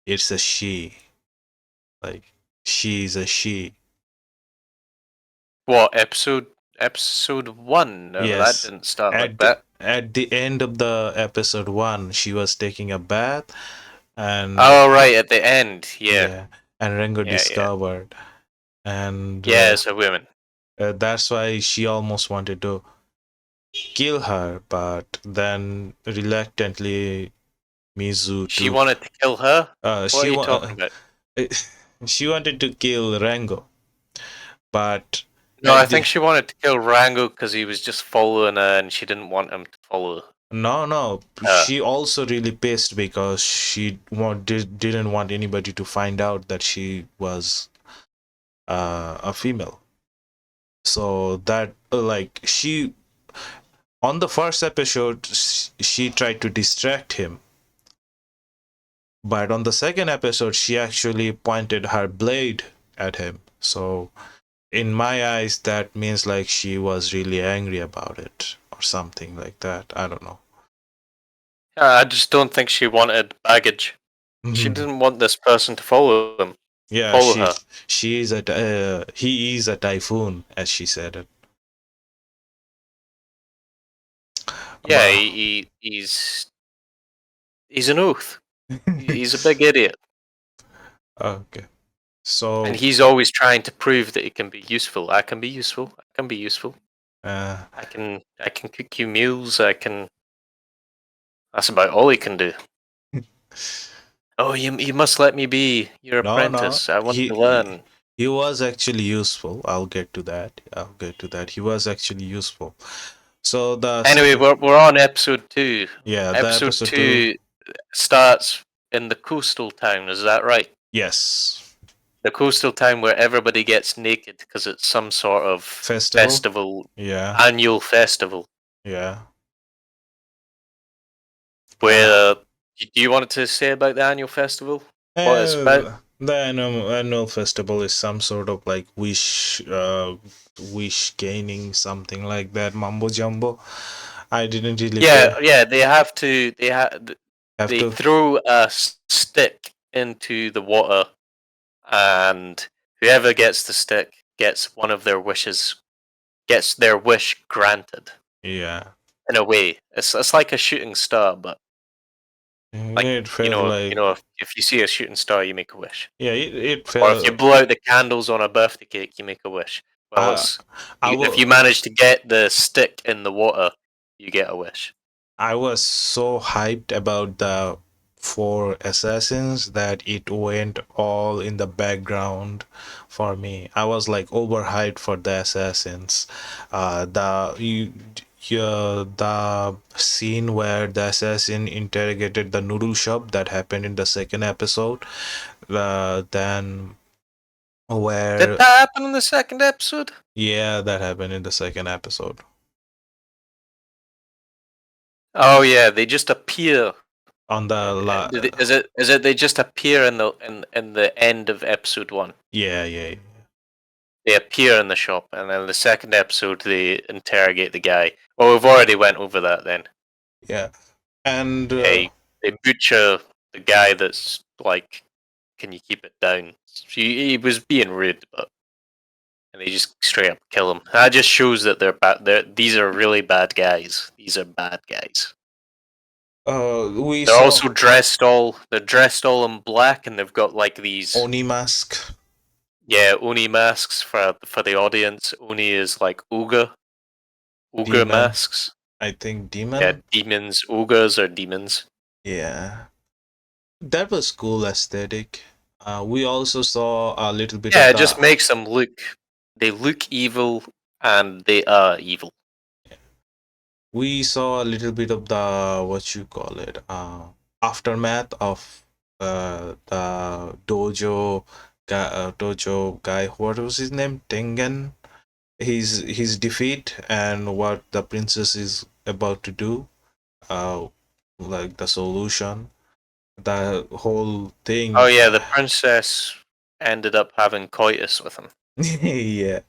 S2: it's a she. Like she's a she.
S1: What episode 1? No, that
S2: Yes.
S1: didn't start like
S2: At
S1: that.
S2: at the end of the episode one, she was taking a bath and
S1: Oh, right, at the end. Yeah.
S2: yeah, and Rango
S1: Yeah.
S2: discovered and
S1: Yeah, it's a woman.
S2: that's why she almost wanted to kill her, but then reluctantly Mizu
S1: She
S2: took.
S1: wanted to kill her? What are
S2: She
S1: you talking about?
S2: she wanted to kill Rango, but
S1: No, I
S2: at the
S1: think she wanted to kill Rango because he was just following her and she didn't want him to follow
S2: no,
S1: her.
S2: she also really pissed because she didn't want anybody to find out that she was a female. So that like she on the first episode she tried to distract him, but on the second episode she actually pointed her blade at him. So in my eyes that means like she was really angry about it or something like that. I don't know.
S1: I just don't think she wanted baggage. She didn't want this person to follow him.
S2: Yeah,
S1: Follow her.
S2: she is a he is a typhoon as she said it.
S1: Yeah,
S2: But
S1: he's an oath. He's a big idiot.
S2: okay.
S1: And
S2: So
S1: he's always trying to prove that he can be useful. I can be useful. I can be useful.
S2: uh
S1: I can cook you meals. I can. That's about all he can do. Oh, you must let me be your
S2: no,
S1: apprentice. I want to
S2: he
S1: learn.
S2: he was actually useful. I'll get to that. I'll get to that. He was actually useful. So
S1: Anyway, we're on episode 2.
S2: yeah, the
S1: Episode
S2: episode 2.
S1: 2 starts in the coastal town. Is that right?
S2: Yes.
S1: The coastal town where everybody gets naked because it's some sort of
S2: Festival.
S1: festival,
S2: Yeah.
S1: annual festival.
S2: Yeah.
S1: Where do you want to say about the annual festival? What it's about?
S2: The annual festival is some sort of like wish gaining something like that mumbo jumbo. I didn't really pay.
S1: Yeah. They have to.
S2: Have
S1: They
S2: to.
S1: throw a stick into the water, and whoever gets the stick gets one of their wishes. Gets their wish granted.
S2: Yeah.
S1: In a way, it's like a shooting star, but like
S2: It felt like
S1: if you see a shooting star, you make a wish.
S2: yeah. It
S1: Or if you
S2: felt.
S1: blow out the candles on a birthday cake, you make a wish. Well,
S2: Uh,
S1: it's
S2: I
S1: if you
S2: will.
S1: manage to get the stick in the water, you get a wish.
S2: I was so hyped about the four assassins that it went all in the background for me. I was like overhyped for the assassins. The scene where the assassin interrogated the noodle shop that happened in the second episode. Then
S1: Did
S2: where
S1: that happen in the second episode?
S2: yeah, that happened in the second episode.
S1: Oh yeah, they just appear.
S2: On the
S1: Is it they just appear in the end of episode 1?
S2: yeah.
S1: They appear in the shop, and then the second episode they interrogate the guy. Well, we've already went over that then.
S2: Yeah. And
S1: They butcher the guy that's like, "Can you keep it down?" He was being rude, but and they just straight up kill him. That just shows that they're bad. These are really bad guys. These are bad guys.
S2: we
S1: They're
S2: saw
S1: also they're dressed all in black, and they've got like these
S2: Oni mask.
S1: Oni masks for the audience. Oni is like ogre
S2: Demon.
S1: masks.
S2: I think
S1: Yeah,
S2: demon.
S1: demons. Ogres are demons.
S2: Yeah. That was cool aesthetic. We also saw a little bit
S1: Yeah,
S2: of
S1: it just
S2: the
S1: makes them look. They look evil, and they are evil.
S2: we saw a little bit of the what you call it aftermath of the dojo guy. What was his name? Tengen. His defeat and what the princess is about to do. Uh, like the solution. The whole
S1: Oh
S2: thing.
S1: yeah, the princess ended up having coitus with him.
S2: Yeah,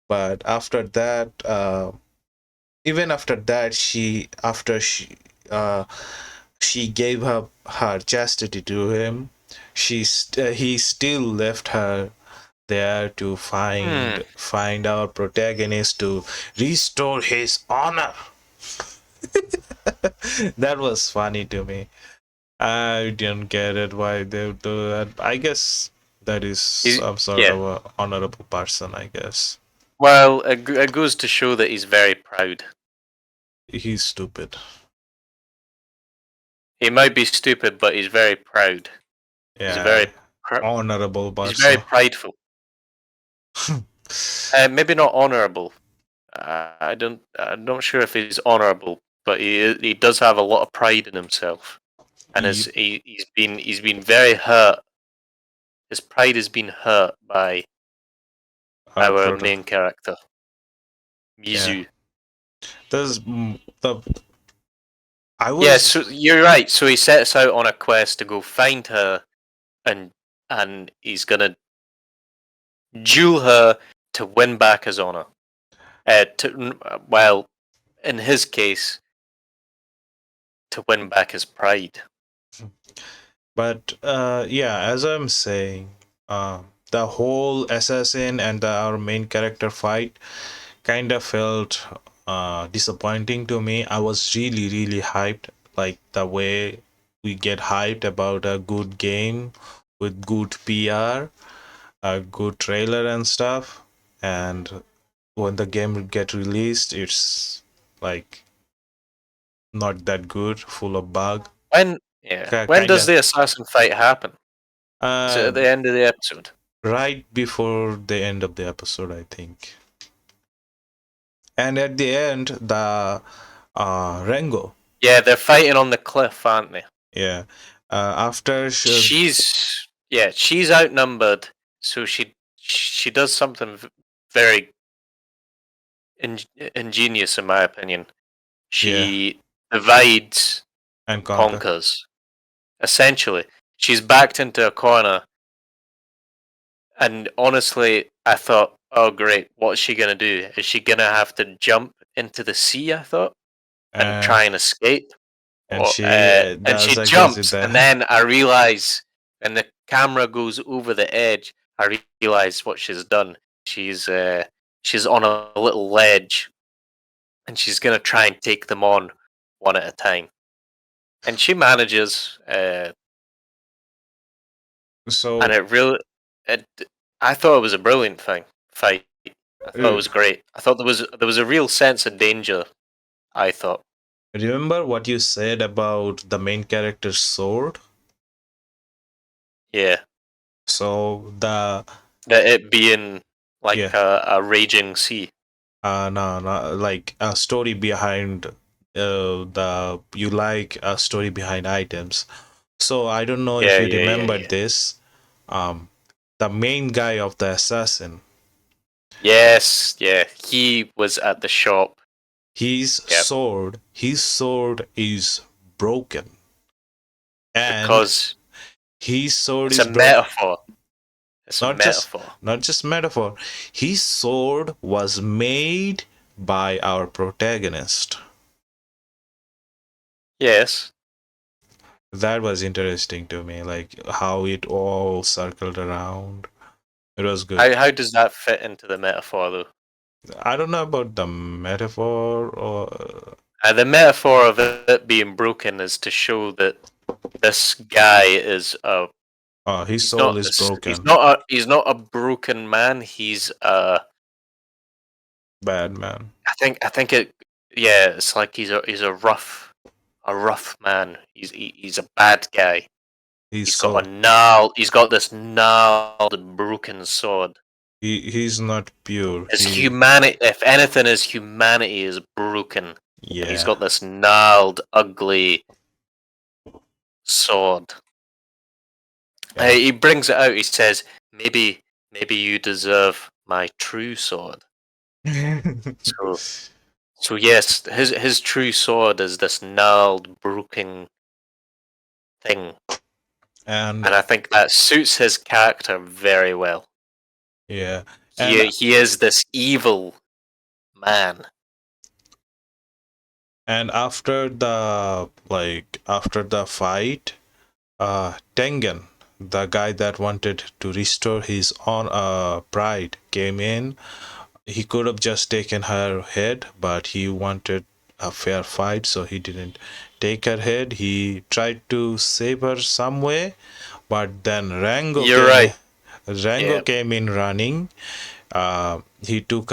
S2: but after that, even after that, uh she gave her chastity to him. He still left her there to
S1: Hmm.
S2: find our protagonist to restore his honor. That was funny to me. I didn't get it why they would do that. I guess that is
S1: He's
S2: some sort
S1: yeah.
S2: of a honorable person, I guess.
S1: Well, it goes to show that he's very proud.
S2: He's stupid.
S1: He might be stupid, but he's very proud. He's
S2: Yeah,
S1: very
S2: honorable
S1: he's very
S2: person.
S1: prideful. Maybe not honorable. I'm not sure if he's honorable, but he does have a lot of pride in himself, and
S2: Yep,
S1: he's been very hurt. His pride has been hurt by
S2: our
S1: our
S2: proto.
S1: main character,
S2: Yeah,
S1: Mizu.
S2: there's the I
S1: Yeah,
S2: was
S1: so you're right. So he sets out on a quest to go find her, and he's gonna duel her to win back his honor. Well, in his case, to win back his pride.
S2: But yeah, as I'm saying, the whole assassin and our main character fight kind of felt disappointing to me. I was really hyped, like the way we get hyped about a good game with good PR, a good trailer and stuff, and when the game get released, it's like not that good, full of bug.
S1: When
S2: Kind
S1: does
S2: of
S1: the assassin fight happen? Is it
S2: uh,
S1: at the end of the episode?
S2: right before the end of the episode, I think. And at the end, the Rengo,
S1: Yeah, they're fighting on the cliff, aren't they?
S2: yeah, after
S1: She's outnumbered, so she does something very in, ingenious, in my opinion.
S2: yeah,
S1: She divides
S2: and
S1: and
S2: conquer,
S1: conquers. Essentially, she's backed into a corner, and honestly, I thought, oh great, what's she gonna do? Is she gonna have to jump into the sea? I thought, and
S2: and
S1: try and escape.
S2: she
S1: And
S2: does
S1: she
S2: exit
S1: jumps, and
S2: there,
S1: then I realize, and the camera goes over the edge. I realize what she's done. She's on a little ledge, and she's gonna try and take them on one at a time. And she manages, and
S2: so
S1: it really, it, I thought it was a brilliant fight. I thought it
S2: uh,
S1: was great. I thought there was a real sense of danger. I thought,
S2: remember what you said about the main character's sword?
S1: yeah,
S2: So the
S1: that it being like
S2: yeah,
S1: a raging sea.
S2: no, like a story behind the you like a story behind items. So I don't know if
S1: Yeah,
S2: you
S1: yeah, yeah,
S2: remember
S1: yeah.
S2: this. Um, the main guy of the assassin,
S1: Yes, yeah. He was at the shop. Yep.
S2: his sword is broken, and
S1: Because
S2: his sword
S1: it's
S2: is
S1: a
S2: broken.
S1: metaphor. It's a
S2: Not just
S1: metaphor.
S2: not just metaphor. His sword was made by our protagonist.
S1: Yes.
S2: That was interesting to me, like how it all circled around. It was good.
S1: How does that fit into the metaphor though?
S2: I don't know about the metaphor or
S1: The metaphor of it being broken is to show that this guy is a
S2: his
S1: he's
S2: soul
S1: not
S2: is
S1: he's
S2: broken.
S1: not a broken man. He's
S2: Bad man.
S1: I think it yeah, it's like he's a rough man. He's a bad guy.
S2: He's so
S1: He's got this gnarled broken sword.
S2: He's not pure.
S1: His humanity, if anything, his humanity is broken, and he's
S2: Yeah.
S1: got this gnarled, ugly sword.
S2: Yeah.
S1: He brings it out. He says, maybe you deserve my true sword." So, so yes, his true sword is this gnarled, broken thing,
S2: and
S1: and I think that suits his character very well.
S2: yeah, and
S1: He is this evil man.
S2: after the fight, Tengen, the guy that wanted to restore his own pride, came in. He could have just taken her head, but he wanted a fair fight, so he didn't take her head. He tried to save her some way, but then
S1: You're right.
S2: Rango
S1: Yeah.
S2: came in running. He took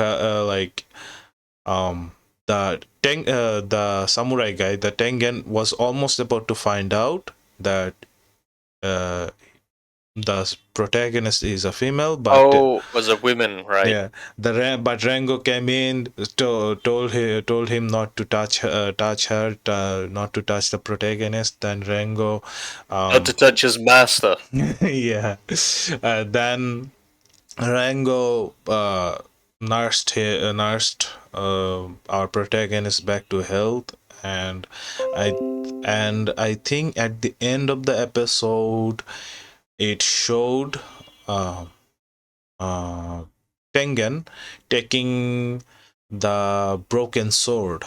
S2: um the samurai guy, the Tengen, was almost about to find out that uh, the protagonist is a female, but
S1: Oh, was a woman, right?
S2: yeah, but Rango came in, told him not to touch her, not to touch the protagonist. Then Rango,
S1: Not to touch his master.
S2: yeah, then Rango nursed our protagonist back to health, and I I think at the end of the episode it showed uh, uh, Tengen taking the broken sword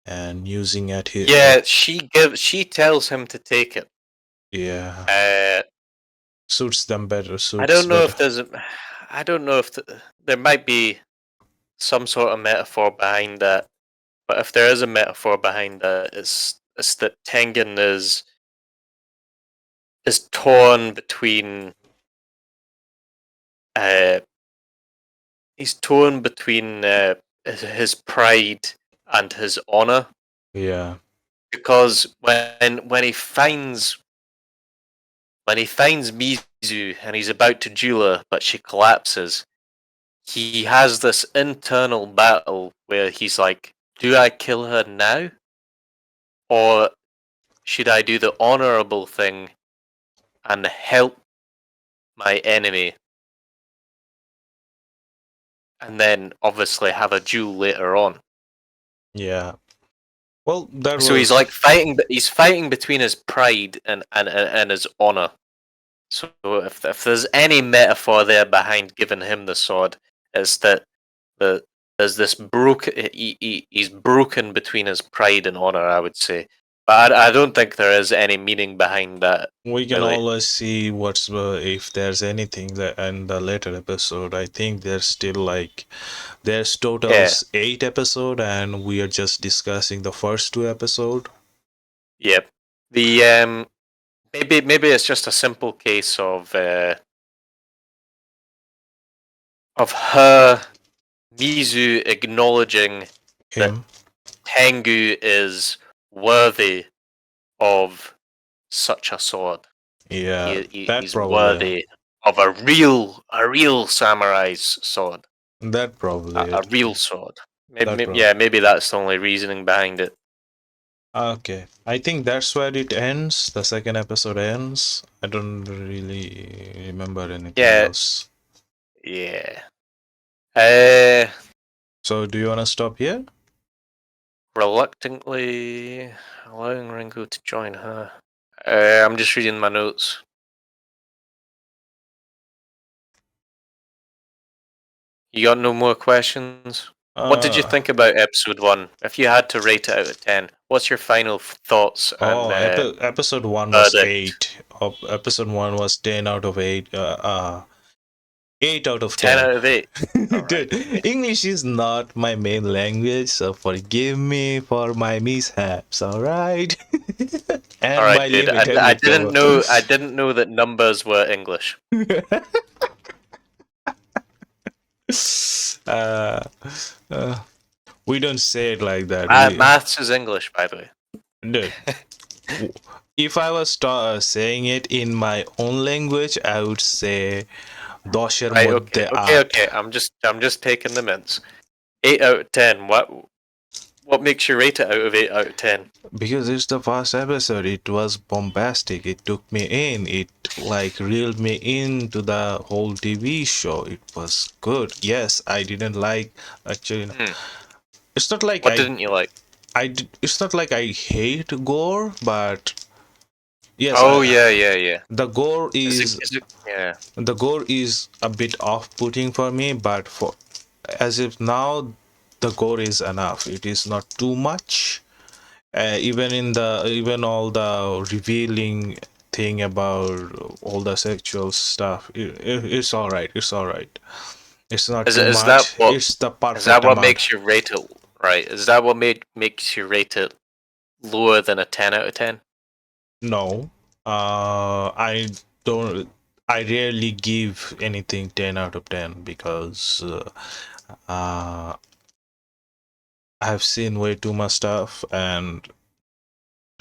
S2: and using at his
S1: Yeah, she tells him to take it.
S2: yeah,
S1: Uh,
S2: suits them better,
S1: I
S2: suits
S1: don't know
S2: better.
S1: if there's, I don't know if there might be some sort of metaphor behind that, but if there is a metaphor behind that, it's that Tengen is torn between, uh, he's torn between his pride and his honor,
S2: Yeah,
S1: because when he finds Mizu and he's about to duel her, but she collapses, he has this internal battle where he's like, do I kill her now? Or should I do the honorable thing and help my enemy and then obviously have a duel later on?
S2: yeah. Well, that
S1: So he's
S2: was
S1: like fighting between his pride and his honor. So if there's any metaphor there behind giving him the sword, it's that the there's this he's broken between his pride and honor, I would say. But I don't think there is any meaning behind that,
S2: we can
S1: really.
S2: always see what's if there's anything that in the later episode. I think there's still like there's
S1: Yeah.
S2: totals 8 episode, and we are just discussing the first 2 episode.
S1: Yep. The maybe it's just a simple case of her Mizu acknowledging that
S2: Him,
S1: Tengu is worthy of such a sword.
S2: yeah, that
S1: He's
S2: probably,
S1: worthy of a real samurai's sword,
S2: that probably
S1: a
S2: it,
S1: real sword.
S2: that
S1: Maybe,
S2: probably.
S1: yeah, maybe that's the only reasoning behind it.
S2: Okay, I think that's where it ends. The second episode ends. I don't really remember anything
S1: Yeah,
S2: else.
S1: yeah. Uh,
S2: So, do you wanna stop here?
S1: Reluctantly allowing Ringo to join her. I'm just reading my notes. You got no more questions? What did you
S2: Uh
S1: think about episode one? If you had to rate it out of 10, what's your final thoughts and
S2: oh, episode one was
S1: verdict?
S2: 8. Episode one was 10 out of 8. 8 out of
S1: 10
S2: 10.
S1: out of 8. All right.
S2: Dude, English is not my main language, so forgive me for my mishaps, alright?
S1: All
S2: And
S1: right,
S2: my
S1: dude. I
S2: limited
S1: didn't
S2: cover.
S1: know. I didn't know that numbers were English.
S2: uh, uh, we don't say it like that. We,
S1: Maths is English, by the way.
S2: dude, if I was saying it in my own language, I would say দশের
S1: Right,
S2: মধ্যে
S1: okay. Okay,
S2: 8
S1: okay. I'm just taking the mints. 8 out of 10. What makes you rate it out of 8 out of 10?
S2: because it's the first episode. It was bombastic. It took me in. It like reeled me into the whole TV show. It was good. Yes, I didn't like actually.
S1: Hmm.
S2: It's not like
S1: What didn't you like?
S2: It's not like I hate gore, but yes,
S1: Oh
S2: I
S1: yeah, yeah, yeah.
S2: the gore
S1: Is it?
S2: is
S1: Is it? Yeah.
S2: the gore is a bit off-putting for me, but for as if now the gore is enough. It is not too much. Even in the even all the revealing thing about all the sexual stuff, it's all right. It's all right. It's not
S1: Is
S2: too
S1: it? Is that
S2: much.
S1: what?
S2: It's the
S1: Is that
S2: perfect
S1: what
S2: amount.
S1: makes you rate it? Right. Is that what makes you rate it lower than a 10 out of 10?
S2: No, I don't. I rarely give anything 10 out of 10 because uh, I've seen way too much stuff and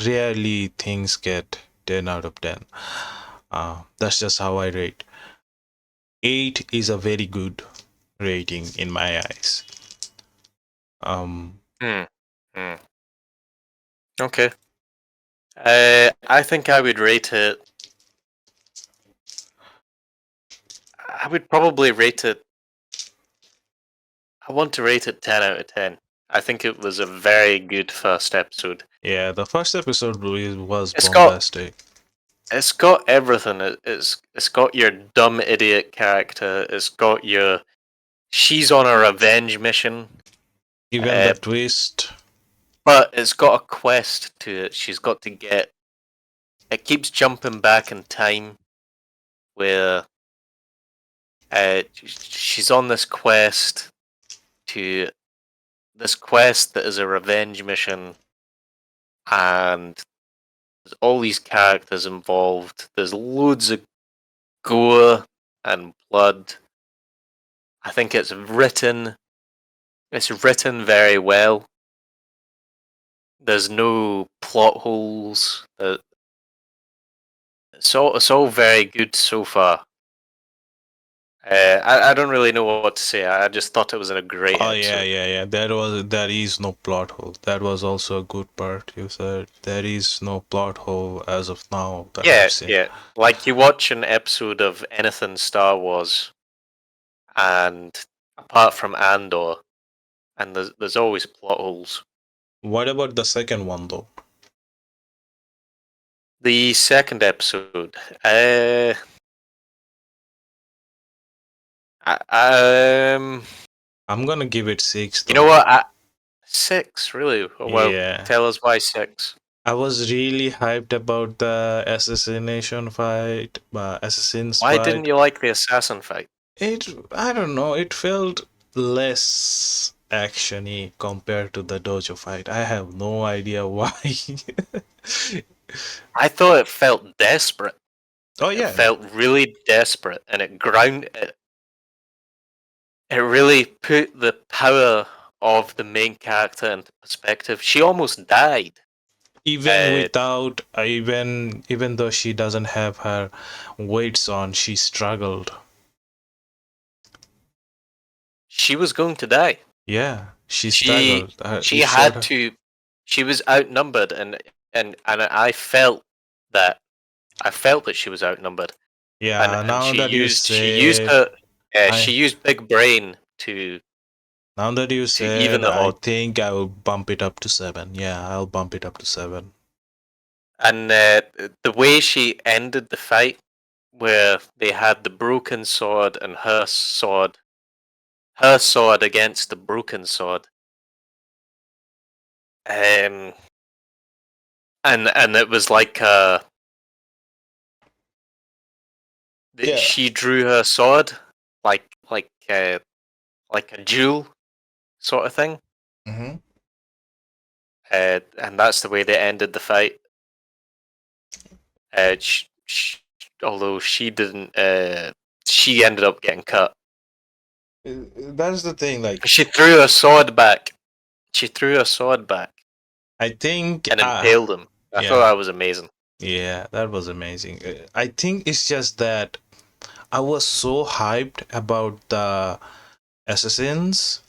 S2: rarely things get 10 out of 10. That's just how I rate. 8 is a very good rating in my eyes. Um,
S1: Hmm. Hmm. Okay. I think I would rate it. I would probably rate it. I want to rate it 10 out of 10. I think it was a very good first episode.
S2: yeah, the first episode was
S1: It's got
S2: bombastic.
S1: it's got everything. It's got your dumb idiot character. It's got your she's on a revenge mission.
S2: Even the
S1: Uh,
S2: twist.
S1: but it's got a quest to it. She's got to get. It keeps jumping back in time, where she's on to this quest that is a revenge mission, and there's all these characters involved. There's loads of gore and blood. I think it's written. It's written very well. There's no plot holes. It's all very good so far. I don't really know what to say. I just thought it was a great
S2: Oh yeah,
S1: episode.
S2: yeah, yeah. There is no plot hole. That was also a good part. You said there is no plot hole as of now that I've
S1: Yeah,
S2: seen.
S1: yeah. Like you watch an episode of anything Star Wars, and apart from Andor, and there's always plot holes.
S2: What about the second one though?
S1: The second episode, uh, I,
S2: I'm gonna give it 6
S1: you know
S2: though.
S1: what? 6, really? Oh, well,
S2: Yeah.
S1: tell us why 6.
S2: I was really hyped about the assassination fight, assassins
S1: Why didn't
S2: fight.
S1: you like the assassin fight?
S2: I don't know, it felt less actiony compared to the dojo fight. I have no idea why.
S1: I thought it felt desperate.
S2: Oh
S1: It
S2: yeah,
S1: felt really desperate, and it really put the power of the main character into perspective. She almost died.
S2: even
S1: Uh,
S2: without even though she doesn't have her weights on, she struggled.
S1: she was going to die.
S2: Yeah, she
S1: She
S2: struggled.
S1: she
S2: It showed
S1: had
S2: her.
S1: to. She was outnumbered, and I felt that she was outnumbered,
S2: Yeah,
S1: and
S2: now that you
S1: she
S2: say
S1: used
S2: it,
S1: her
S2: I
S1: she used big brain to
S2: now that you
S1: even
S2: said,
S1: the
S2: I
S1: odds.
S2: think I will bump it up to 7. Yeah, I'll bump it up to 7.
S1: And the way she ended the fight, where they had the broken sword and her sword against the broken sword, um, and it was like
S2: Yeah.
S1: she drew her sword like like a jewel sort of thing,
S2: Mm-hmm.
S1: and that's the way they ended the fight. Uh, Although she didn't, she ended up getting cut.
S2: That's the thing. Like,
S1: She threw her sword back. She threw her sword back
S2: I think,
S1: and impaled him. I thought
S2: yeah,
S1: that was amazing.
S2: yeah, that was amazing. I think it's just that I was so hyped about the assassins.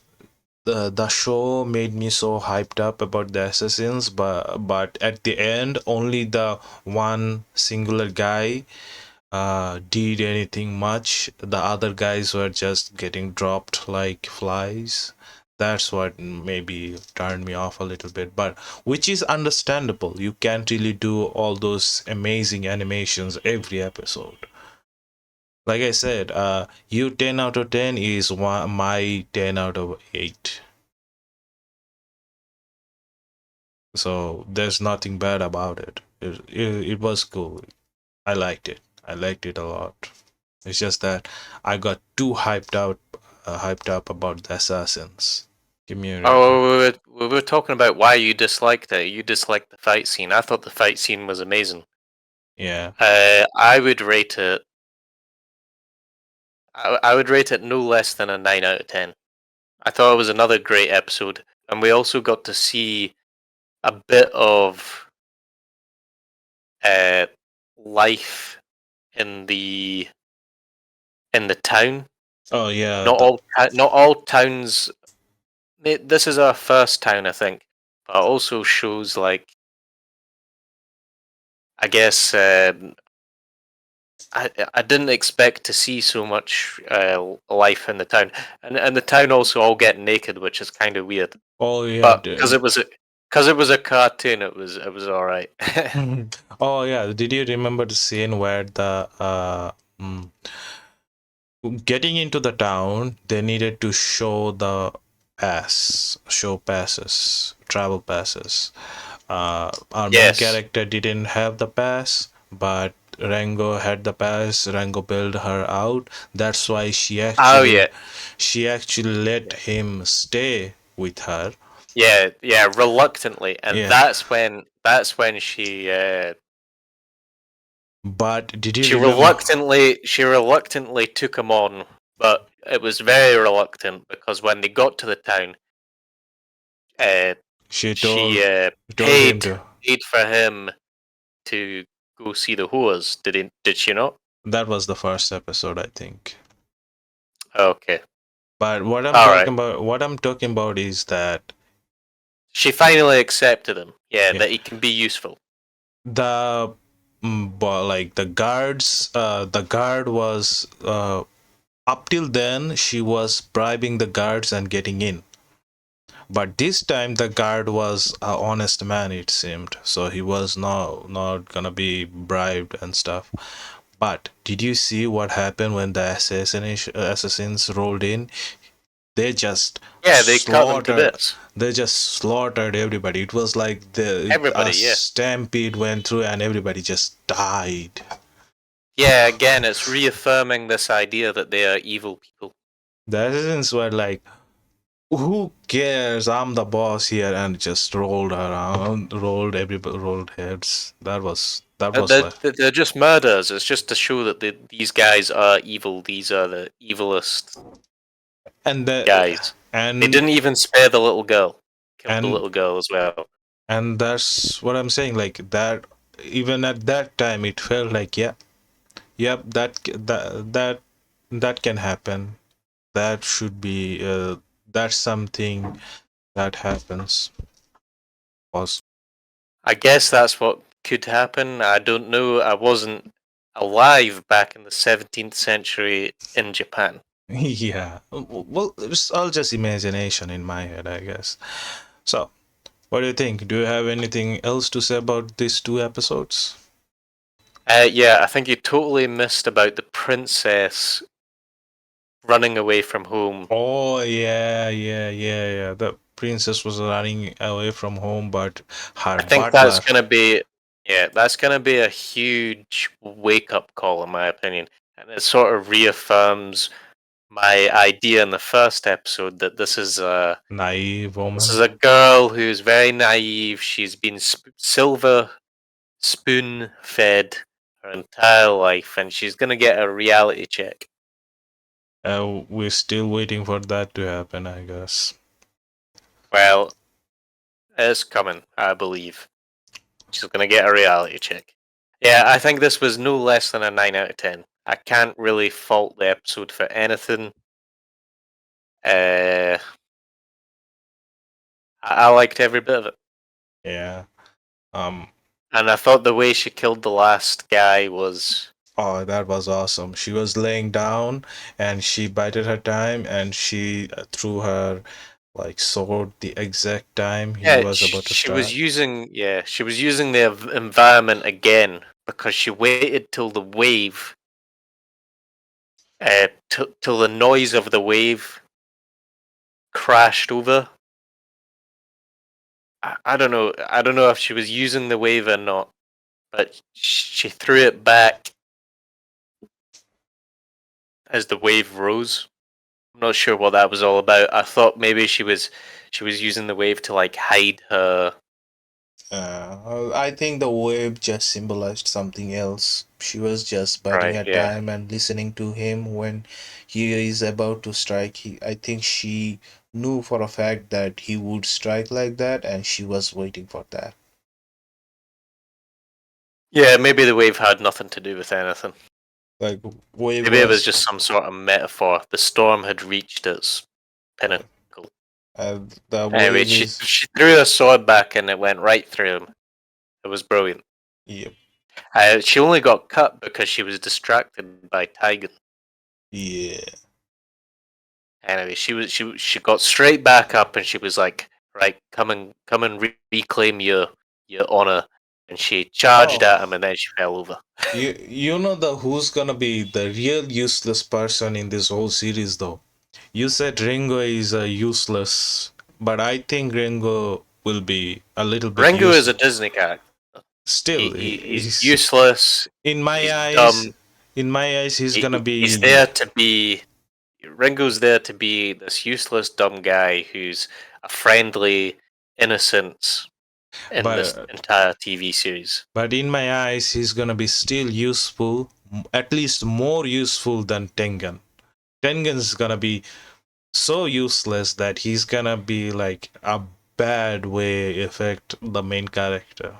S2: The show made me so hyped up about the assassins, but at the end, only the one singular guy did anything much. The other guys were just getting dropped like flies. That's what maybe turned me off a little bit, but which is understandable. You can't really do all those amazing animations every episode. Like I said, you 10 out of 10 is my 10 out of 8. So there's nothing bad about it. It was cool. I liked it. I liked it a lot. It's just that I got too hyped up about the assassins. Give me a rating.
S1: Oh, we were talking about why you disliked it. You disliked the fight scene. I thought the fight scene was amazing.
S2: Yeah.
S1: I would rate it. I would rate it no less than a 9 out of 10. I thought it was another great episode, and we also got to see a bit of uh, life in the town.
S2: Oh yeah.
S1: Not all towns. This is our first town, I think, but it also shows like I guess I didn't expect to see so much life in the town, and the town also all get naked, which is kind of weird.
S2: Oh yeah.
S1: But because it was a cartoon, it was all right.
S2: Oh yeah. Did you remember the scene where the mm, getting into the town, they needed to show the show passes, travel passes. Our main
S1: Yes.
S2: character didn't have the pass, but Rango had the pass. Rango bailed her out. That's why
S1: Oh yeah.
S2: she actually let
S1: Yeah.
S2: him stay with her.
S1: Yeah. Yeah. Reluctantly, and
S2: Yeah.
S1: that's when
S2: But did you
S1: she
S2: remember?
S1: reluctantly took him on, but it was very reluctant because when they got to the town, uh,
S2: She
S1: she
S2: told him
S1: paid
S2: to.
S1: paid for him to go see the whores. Did she not?
S2: That was the first episode, I think.
S1: Okay.
S2: But
S1: All right.
S2: what I'm talking about is that
S1: She finally accepted him. Yeah,
S2: yeah,
S1: that he can be useful.
S2: the but like the guard was up till then she was bribing the guards and getting in. But this time the guard was a honest man, it seemed. So he was not gonna be bribed and stuff. But did you see what happened when the assassins rolled in? They just
S1: Yeah, they cut them to
S2: slaughtered
S1: bits.
S2: they just slaughtered everybody. It was like a
S1: Everybody, yeah.
S2: stampede went through and everybody just died.
S1: Yeah, again, it's reaffirming this idea that they are evil people.
S2: The assassins were like, who cares? I'm the boss here, and just rolled around, rolled heads. That was
S1: They're,
S2: like,
S1: they're just murderers. It's just to show that these guys are evil. These are the evilest
S2: and the
S1: guys. They
S2: and
S1: didn't even spare the little girl. Killed the
S2: and
S1: little girl as well.
S2: and that's what I'm saying. Like that, even at that time, it felt like, yeah, yep, that can happen. That should be that's something that happens. Was
S1: I guess that's what could happen. I don't know. I wasn't alive back in the 17th century in Japan.
S2: yeah. Well, it's all just imagination in my head, I guess. So, what do you think? Do you have anything else to say about these two episodes?
S1: Yeah, I think you totally missed about the princess running away from home.
S2: Oh yeah. The princess was running away from home, but her
S1: I think that's
S2: butler.
S1: gonna be, yeah, that's gonna be a huge wake up call in my opinion, and it sort of reaffirms my idea in the first episode that
S2: Naive
S1: this is
S2: woman.
S1: a girl who's very naive. She's been silver spoon fed her entire life, and she's gonna get a reality check.
S2: We're still waiting for that to happen, I guess.
S1: Well, it's coming, I believe. She's gonna get a reality check. Yeah, I think this was no less than a 9 out of 10. I can't really fault the episode for anything. I liked every bit of it.
S2: Yeah. Um.
S1: And I thought the way she killed the last guy was.
S2: Oh, that was awesome. She was laying down and she bided her time and she threw her like sword the exact time he
S1: Yeah,
S2: was about to
S1: she was
S2: start.
S1: using. Yeah, she was using the environment again because she waited till the wave, till the noise of the wave crashed over. I don't know. I don't know if she was using the wave or not, but she threw it back as the wave rose. I'm not sure what that was all about. I thought maybe she was using the wave to like hide her.
S2: I think the wave just symbolized something else. She was just biding
S1: Right.
S2: her
S1: Yeah.
S2: time and listening to him when he is about to strike. I think she knew for a fact that he would strike like that, and she was waiting for that.
S1: Yeah. Maybe the wave had nothing to do with anything.
S2: Like wave
S1: Maybe it was
S2: was,
S1: just some sort of metaphor. The storm had reached its pinnacle.
S2: the
S1: Anyway,
S2: wave
S1: she
S2: is,
S1: she threw her sword back and it went right through him. It was brilliant.
S2: yep,
S1: She only got cut because she was distracted by Tiger.
S2: yeah.
S1: Anyway, she got straight back up and she was like, "Right, come and reclaim your honor." And she charged
S2: Oh,
S1: at him, and then she fell over.
S2: you know the who's gonna be the real useless person in this whole series though. You said Ringo is useless, but I think Ringo will be a little bit
S1: Ringo is a
S2: useful.
S1: Disney character.
S2: Still,
S1: He's
S2: he's
S1: useless.
S2: in my
S1: He's
S2: eyes.
S1: dumb.
S2: In my eyes, he's gonna
S1: He's
S2: be.
S1: there to be. Ringo's there to be this useless dumb guy who's a friendly innocence in this
S2: But
S1: entire TV series.
S2: in my eyes, he's gonna be still useful. At least more useful than Tengen. Tengen's gonna be so useless that he's gonna be like a bad way affect the main character.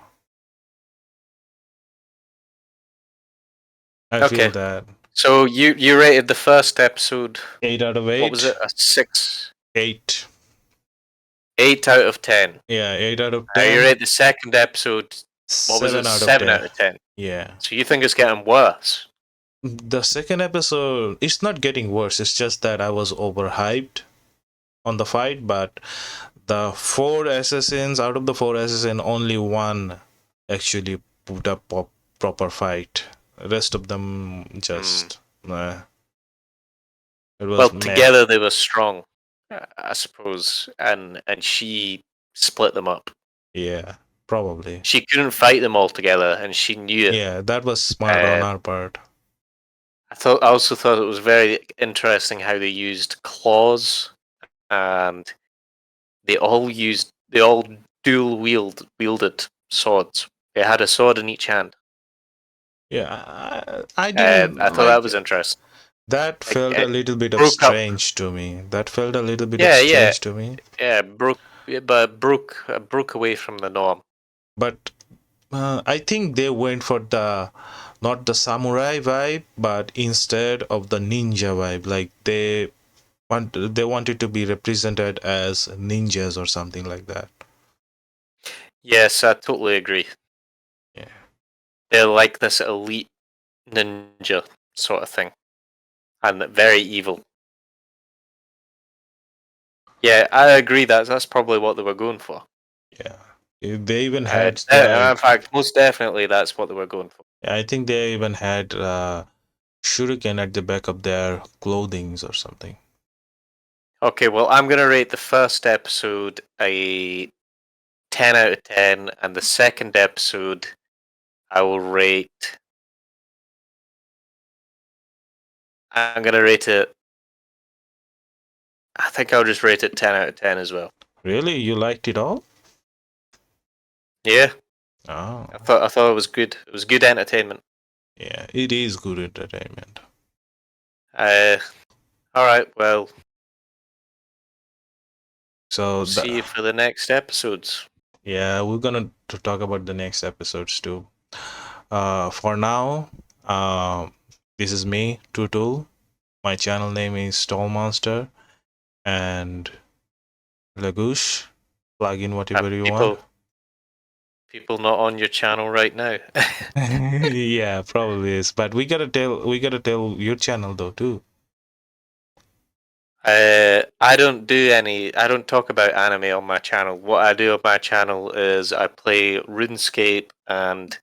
S2: I feel
S1: Okay,
S2: that
S1: so you rated the first episode.
S2: 8 out of
S1: What was it?
S2: 8,
S1: A 6,
S2: 8.
S1: 8 out of 10.
S2: Yeah, 8 out of
S1: You
S2: 10,
S1: rate the second episode. What was it?
S2: 7 out of
S1: 7
S2: 10.
S1: out of 10.
S2: Yeah.
S1: So you think it's getting worse?
S2: The second episode, it's not getting worse. It's just that I was overhyped on the fight, but the four assassins, out of the four assassins, only one actually put up proper fight. Rest of them
S1: Hmm.
S2: just, it
S1: Well,
S2: was meh.
S1: together they were strong, I suppose, and she split them up.
S2: Yeah, probably.
S1: She couldn't fight them all together, and she knew it.
S2: Yeah, that was smart on
S1: Uh,
S2: our part.
S1: I also thought it was very interesting how they used claws, and they all dual wielded swords. They had a sword in each hand.
S2: Yeah, I didn't
S1: I thought that
S2: like
S1: was interesting.
S2: that.
S1: Like
S2: Felt a little bit of
S1: broke up.
S2: strange to me. That felt a little bit of
S1: Yeah, yeah,
S2: strange to me.
S1: yeah. Broke away from the norm.
S2: But I think they went for the not the samurai vibe, but instead of the ninja vibe. Like they wanted to be represented as ninjas or something like that.
S1: Yes, I totally agree.
S2: Yeah,
S1: They're like this elite ninja sort of thing, and very evil. Yeah, I agree. That's probably what they were going for.
S2: yeah. They even had
S1: In fact, most definitely, that's what they were going for.
S2: I think they even had shuriken at the back of their clothings or something.
S1: Okay, well, I'm gonna rate the first episode a 10 out of 10, and the second episode I will rate. I'm gonna rate it. I think I'll just rate it 10 out of 10 as well.
S2: Really, you liked it all?
S1: Yeah,
S2: Oh,
S1: I thought it was good. It was good entertainment.
S2: yeah, it is good entertainment.
S1: Uh, all right. Well,
S2: So
S1: we'll see you for the next episodes.
S2: yeah, we're gonna to talk about the next episodes too. For now, This is me, Tutul. My channel name is Tall Monster, and Lagoosh. Plug in
S1: Are
S2: whatever you want.
S1: people not on your channel right now?
S2: Yeah, probably is. But we gotta tell your channel though too.
S1: I don't talk about anime on my channel. What I do on my channel is I play RuneScape and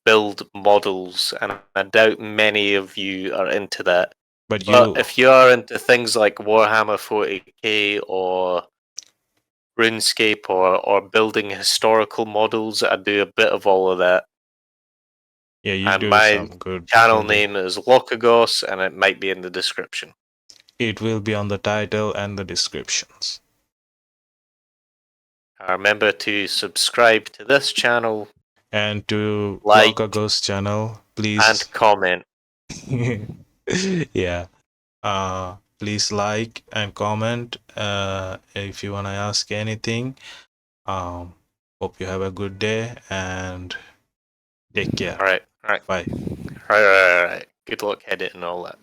S1: build models, and I doubt many of you are into that.
S2: But
S1: But
S2: you,
S1: if you are into things like Warhammer 40k or RuneScape or building historical models, I do a bit of all of that.
S2: yeah, you
S1: And
S2: do
S1: my
S2: some good
S1: channel
S2: building.
S1: name is Lokagos, and it might be in the description.
S2: It will be on the title and the descriptions.
S1: Remember to subscribe to this channel,
S2: And to
S1: like,
S2: Lokaghost channel,
S1: and
S2: please.
S1: comment.
S2: Yeah. Please like and comment if you wanna ask anything. Um, Hope you have a good day and take care.
S1: All right, all right,
S2: Bye.
S1: all right, all right. Good luck editing all that.